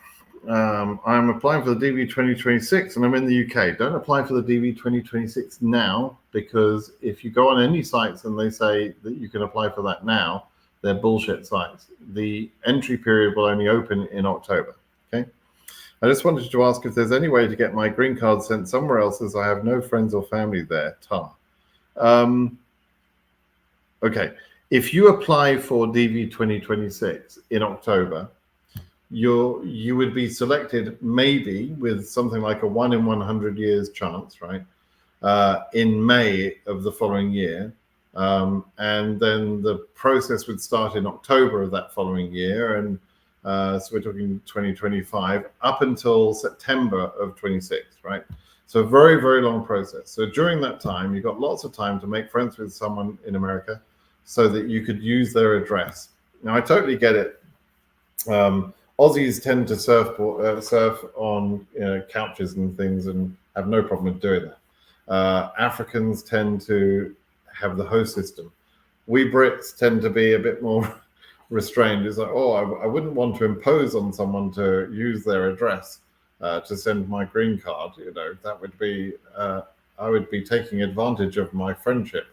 Speaker 1: I'm applying for the DV 2026 and I'm in the UK. Don't apply for the DV 2026 now, because if you go on any sites and they say that you can apply for that now, they're bullshit sites. The entry period will only open in October. Okay. I just wanted to ask if there's any way to get my green card sent somewhere else, as I have no friends or family there. Okay. If you apply for DV 2026 in October, you would be selected maybe with something like a 1 in 100 years chance, right? In May of the following year. And then the process would start in October of that following year. And so we're talking 2025 up until September of 26, right? So a very, very long process. So during that time, you've got lots of time to make friends with someone in America so that you could use their address. Now, I totally get it. Aussies tend to surf on couches and things and have no problem with doing that. Africans tend to have the host system. We Brits tend to be a bit more restrained. It's like, I wouldn't want to impose on someone to use their address to send my green card. That would be I would be taking advantage of my friendship.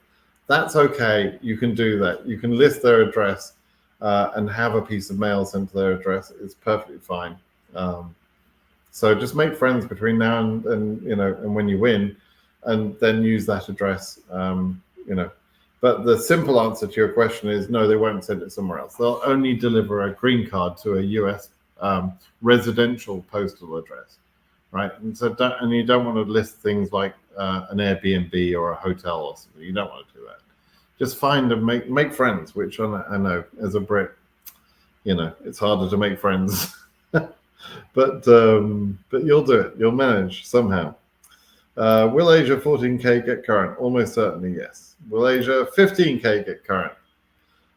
Speaker 1: That's okay. You can do that. You can list their address and have a piece of mail sent to their address. It's perfectly fine. So just make friends between now and and when you win, and then use that address. But the simple answer to your question is no, they won't send it somewhere else. They'll only deliver a green card to a US residential postal address, right? And so you don't want to list things like an Airbnb or a hotel or something. You don't want to do that. Just find and make friends, which I know as a Brit, it's harder to make friends, but you'll do it. You'll manage somehow. Will Asia 14K get current? Almost certainly yes. Will Asia 15K get current?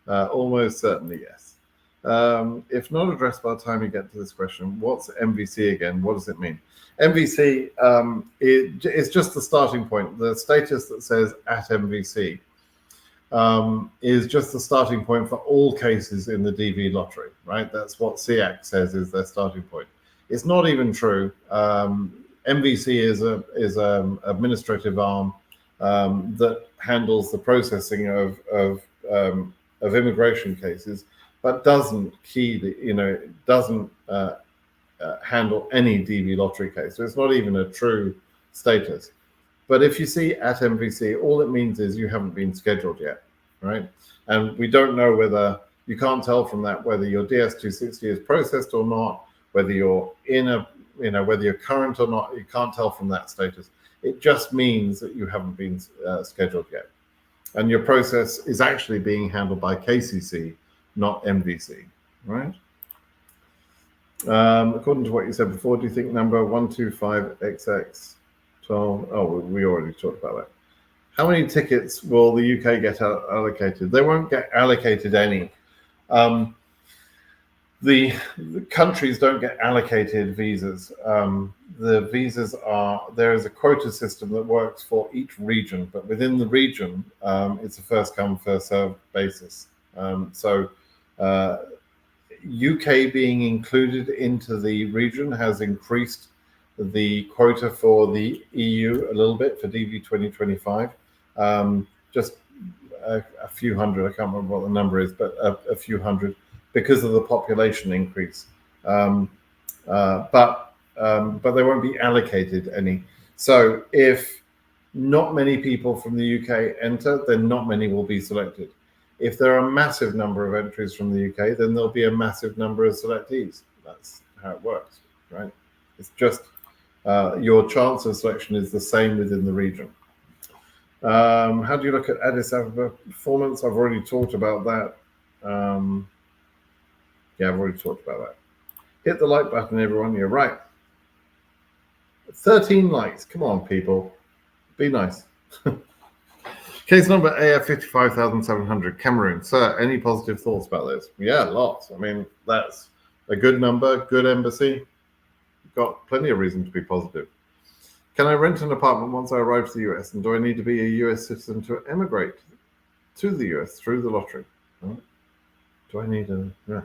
Speaker 1: Almost certainly yes. If not addressed by the time you get to this question, what's MVC again? What does it mean? MVC is just the starting point. The status that says at MVC is just the starting point for all cases in the DV lottery, right? That's what SEAC says is their starting point. It's not even true. MVC is an administrative arm that handles the processing of immigration cases, but doesn't handle any DV lottery case. So it's not even a true status. But if you see at MVC, all it means is you haven't been scheduled yet, right? And we don't know whether, you can't tell from that whether your DS-260 is processed or not, whether you're whether you're current or not. You can't tell from that status. It just means that you haven't been scheduled yet. And your process is actually being handled by KCC, not MVC, right? According to what you said before, do you think number 125XX 12? Oh, we already talked about that. How many tickets will the UK get allocated? They won't get allocated any. The countries don't get allocated visas. The visas there is a quota system that works for each region, but within the region, it's a first come, first served basis. So UK being included into the region has increased the quota for the EU a little bit for DV 2025. Just a few hundred, I can't remember what the number is, but a few hundred because of the population increase. But they won't be allocated any. So if not many people from the UK enter, then not many will be selected. If there are a massive number of entries from the UK, then there'll be a massive number of selectees. That's how it works, right? It's just your chance of selection is the same within the region. How do you look at Addis Ababa performance? I've already talked about that. Yeah, I've already talked about that. Hit the like button, everyone. You're right. 13 likes. Come on, people. Be nice. Case number AF 55,700, Cameroon. Sir, any positive thoughts about this? Yeah, lots. I mean, that's a good number, good embassy. Got plenty of reason to be positive. Can I rent an apartment once I arrive to the US? And do I need to be a US citizen to emigrate to the US through the lottery? Do I need a... Yeah.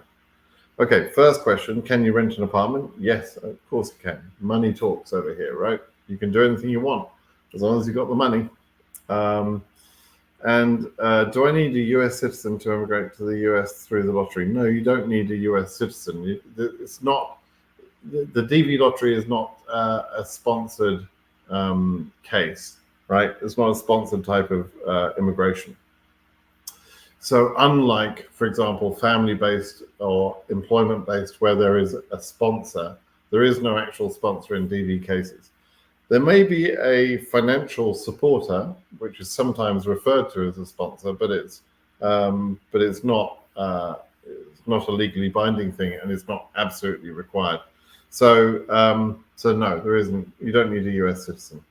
Speaker 1: Okay, first question, can you rent an apartment? Yes, of course you can. Money talks over here, right? You can do anything you want as long as you've got the money. Do I need a US citizen to immigrate to the US through the lottery? No, you don't need a US citizen. It's not, the DV lottery is not a sponsored case, right? It's not a sponsored type of immigration. So unlike, for example, family-based or employment-based, where there is a sponsor, there is no actual sponsor in DV cases. There may be a financial supporter, which is sometimes referred to as a sponsor, but it's not a legally binding thing, and it's not absolutely required. So no, there isn't. You don't need a US citizen.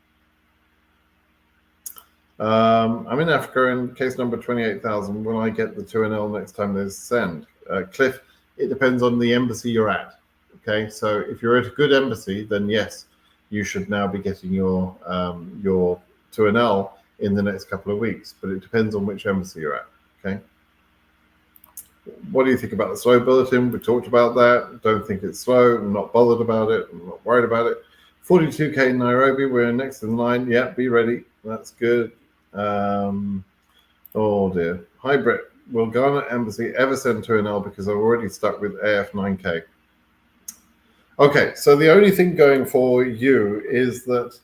Speaker 1: I'm in Africa in case number 28,000. Will I get the 2NL next time there's send? Cliff, it depends on the embassy you're at. Okay, so if you're at a good embassy, then yes, you should now be getting your 2NL in the next couple of weeks, but it depends on which embassy you're at. Okay. What do you think about the slow bulletin? We talked about that. Don't think it's slow. I'm not bothered about it. I'm not worried about it. 42K in Nairobi. We're next in line. Yeah, be ready. That's good. Oh dear. Hi Brit. Will Ghana Embassy ever send 2NL because I'm already stuck with AF9K? Okay, so the only thing going for you is that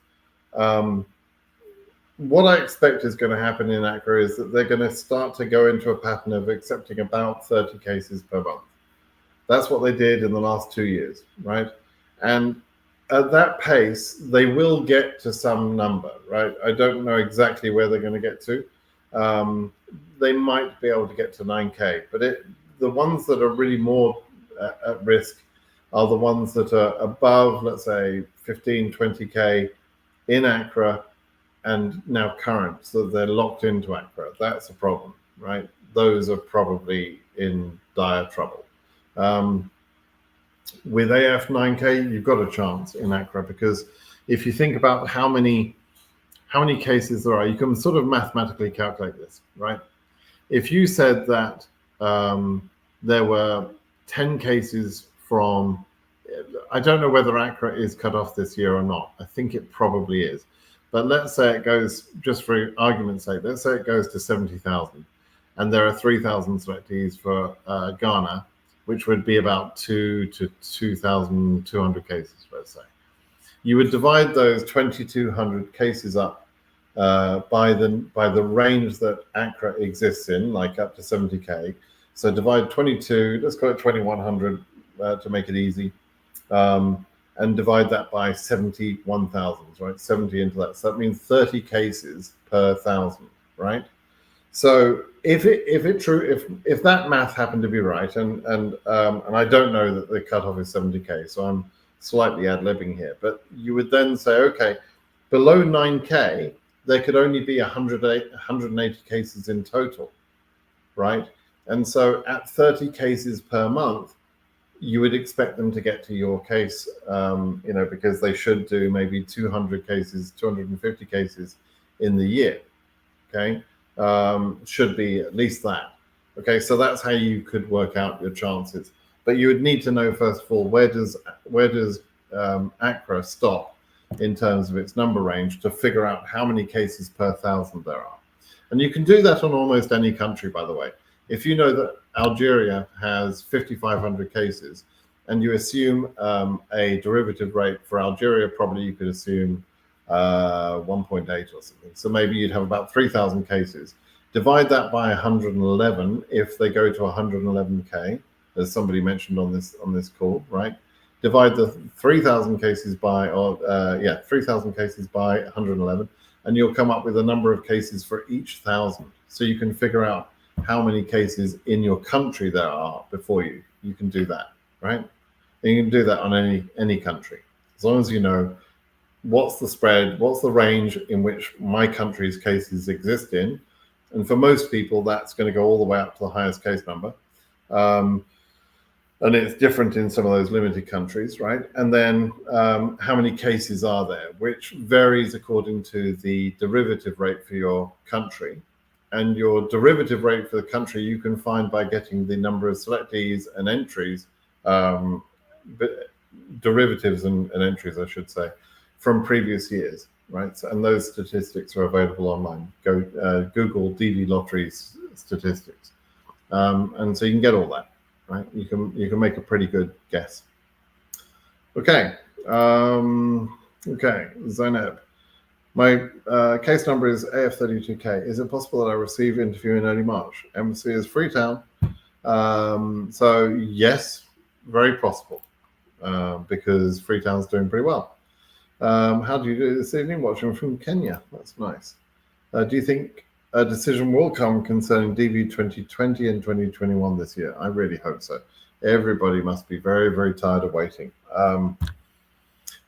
Speaker 1: what I expect is going to happen in Accra is that they're going to start to go into a pattern of accepting about 30 cases per month. That's what they did in the last 2 years, right? And at that pace, they will get to some number, right? I don't know exactly where they're going to get to. They might be able to get to 9K, but the ones that are really more at risk are the ones that are above, let's say, 15, 20K in Accra and now current, so they're locked into Accra. That's a problem, right? Those are probably in dire trouble. With AF9K, you've got a chance in Accra, because if you think about how many cases there are, you can sort of mathematically calculate this, right? If you said that there were 10 cases from, I don't know whether Accra is cut off this year or not. I think it probably is. But let's say it goes, just for argument's sake, let's say it goes to 70,000, and there are 3,000 selectees for Ghana, which would be about 2 to 2,200 cases, let's say. You would divide those 2,200 cases up by the range that Accra exists in, like up to 70K. So divide 22, let's call it 2,100 to make it easy, and divide that by 71,000, right? 70 into that. So that means 30 cases per 1,000, right? So if that math happened to be right, and I don't know that the cutoff is 70K, so I'm slightly ad-libbing here, but you would then say, okay, below 9K, there could only be 180 cases in total, right? And so at 30 cases per month, you would expect them to get to your case, because they should do maybe 200 cases, 250 cases in the year, okay? Should be at least that. Okay, so that's how you could work out your chances. But you would need to know, first of all, where does Accra stop in terms of its number range to figure out how many cases per 1,000 there are. And you can do that on almost any country, by the way. If you know that Algeria has 5,500 cases, and you assume a derivative rate for Algeria, probably you could assume 1.8 or something. So maybe you'd have about 3,000 cases. Divide that by 111 if they go to 111K, as somebody mentioned on this call, right? Divide the 3,000 cases by, 3,000 cases by 111, and you'll come up with a number of cases for each 1,000. So you can figure out how many cases in your country there are before you. You can do that, right? And you can do that on any country, as long as you know what's the spread, what's the range in which my country's cases exist in. And for most people, that's going to go all the way up to the highest case number. And it's different in some of those limited countries, right? And then how many cases are there, which varies according to the derivative rate for your country. And your derivative rate for the country you can find by getting the number of selectees and entries, derivatives and entries, I should say, from previous years, right? So, and those statistics are available online. Go Google DD Lotteries statistics, and so you can get all that, right? You can make a pretty good guess. Okay, okay, Zainab. My case number is AF32K. Is it possible that I receive interview in early March? Embassy is Freetown. So yes, very possible, because Freetown's doing pretty well. How do you do this evening? Watching from Kenya. That's nice. Do you think a decision will come concerning DV 2020 and 2021 this year? I really hope so. Everybody must be very, very tired of waiting.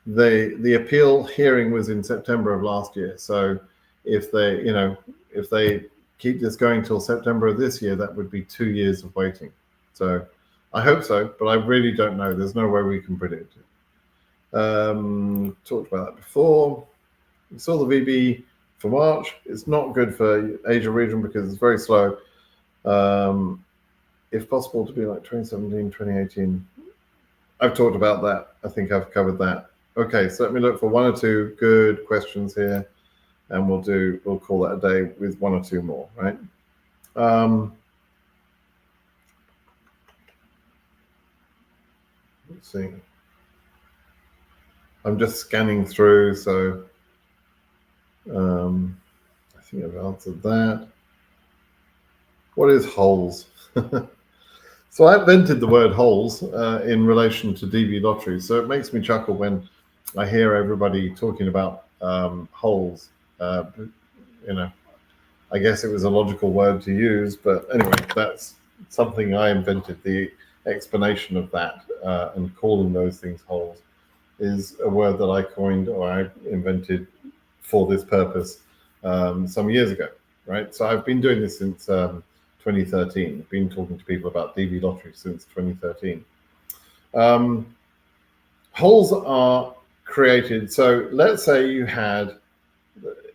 Speaker 1: The appeal hearing was in September of last year. So if they keep this going till September of this year, that would be 2 years of waiting. So I hope so, but I really don't know. There's no way we can predict it. Talked about that before. We saw the VB for March. It's not good for Asia region because it's very slow. If possible to be like 2017, 2018. I've talked about that. I think I've covered that. Okay, so let me look for one or two good questions here, and we'll call that a day with one or two more, right? Let's see. I'm just scanning through, so I think I've answered that. What is holes? So I invented the word holes in relation to DB lottery. So it makes me chuckle when I hear everybody talking about holes. You know, I guess it was a logical word to use, but anyway, that's something I invented. The explanation of that and calling those things holes is a word that I coined or I invented for this purpose some years ago, right? So I've been doing this since 2013. I've been talking to people about DB lottery since 2013. Holes are created. So let's say you had,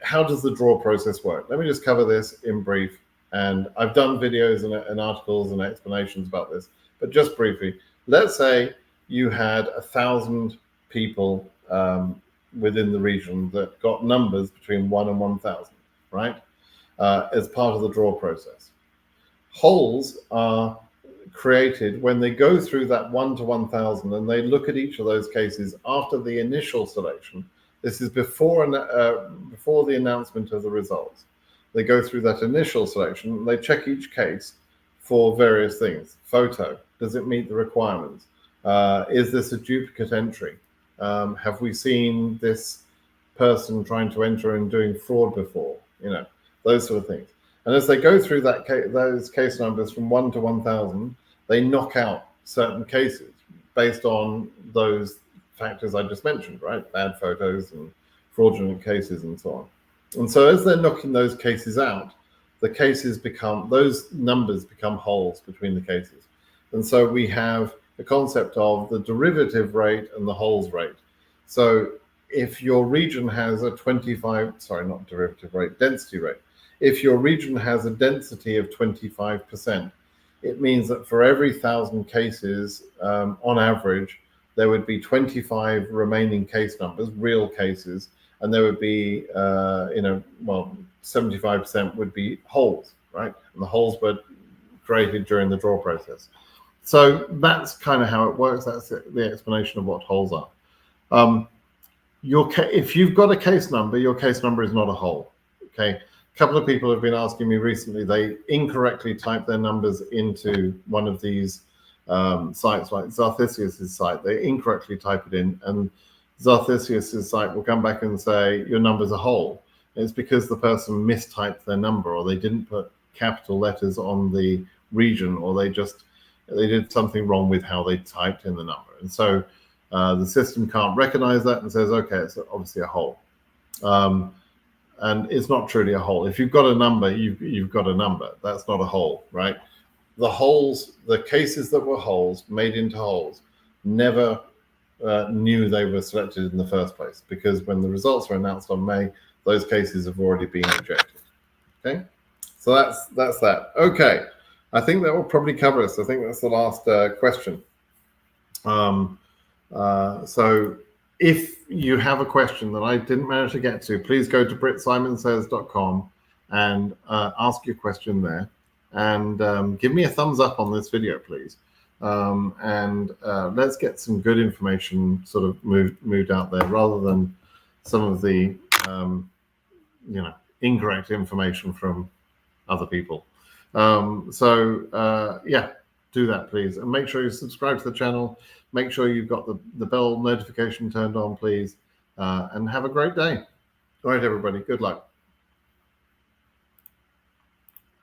Speaker 1: how does the draw process work? Let me just cover this in brief. And I've done videos and articles and explanations about this, but just briefly, let's say you had 1,000 people within the region that got numbers between 1 and 1,000, right? As part of the draw process. Holes are created when they go through that 1 to 1,000 and they look at each of those cases after the initial selection. This is before the announcement of the results. They go through that initial selection and they check each case for various things. Photo, does it meet the requirements? Is this a duplicate entry? Have we seen this person trying to enter and doing fraud before? You know, those sort of things. And as they go through those case numbers from 1 to 1,000, they knock out certain cases based on those factors I just mentioned, right? Bad photos and fraudulent cases and so on. And so as they're knocking those cases out, those numbers become holes between the cases. And so we have the concept of the derivative rate and the holes rate. So if your region has a density rate. If your region has a density of 25%, it means that for every 1,000 cases, on average, there would be 25 remaining case numbers, real cases, and there would be, 75% would be holes, right? And the holes were created during the draw process. So that's kind of how it works. That's the explanation of what holes are. If you've got a case number, your case number is not a hole, okay? A couple of people have been asking me recently, they incorrectly type their numbers into one of these sites like Zarthisius' site. They incorrectly type it in, and Zarthisius' site will come back and say your number's a hole. It's because the person mistyped their number, or they didn't put capital letters on the region, or they did something wrong with how they typed in the number. And so the system can't recognize that and says, okay, it's obviously a hole. And it's not truly a hole. If you've got a number, you've got a number. That's not a hole, right? The holes, the cases that were holes, made into holes, never knew they were selected in the first place, because when the results were announced on May, those cases have already been rejected. Okay, so that's that. Okay, I think that will probably cover us. I think that's the last question. So if you have a question that I didn't manage to get to, please go to BritSimonSays.com and ask your question there, and give me a thumbs up on this video, please. Let's get some good information sort of moved out there, rather than some of the incorrect information from other people. Yeah, do that, please, and make sure you subscribe to the channel. Make sure you've got the bell notification turned on, please, and have a great day. All right, everybody, good luck.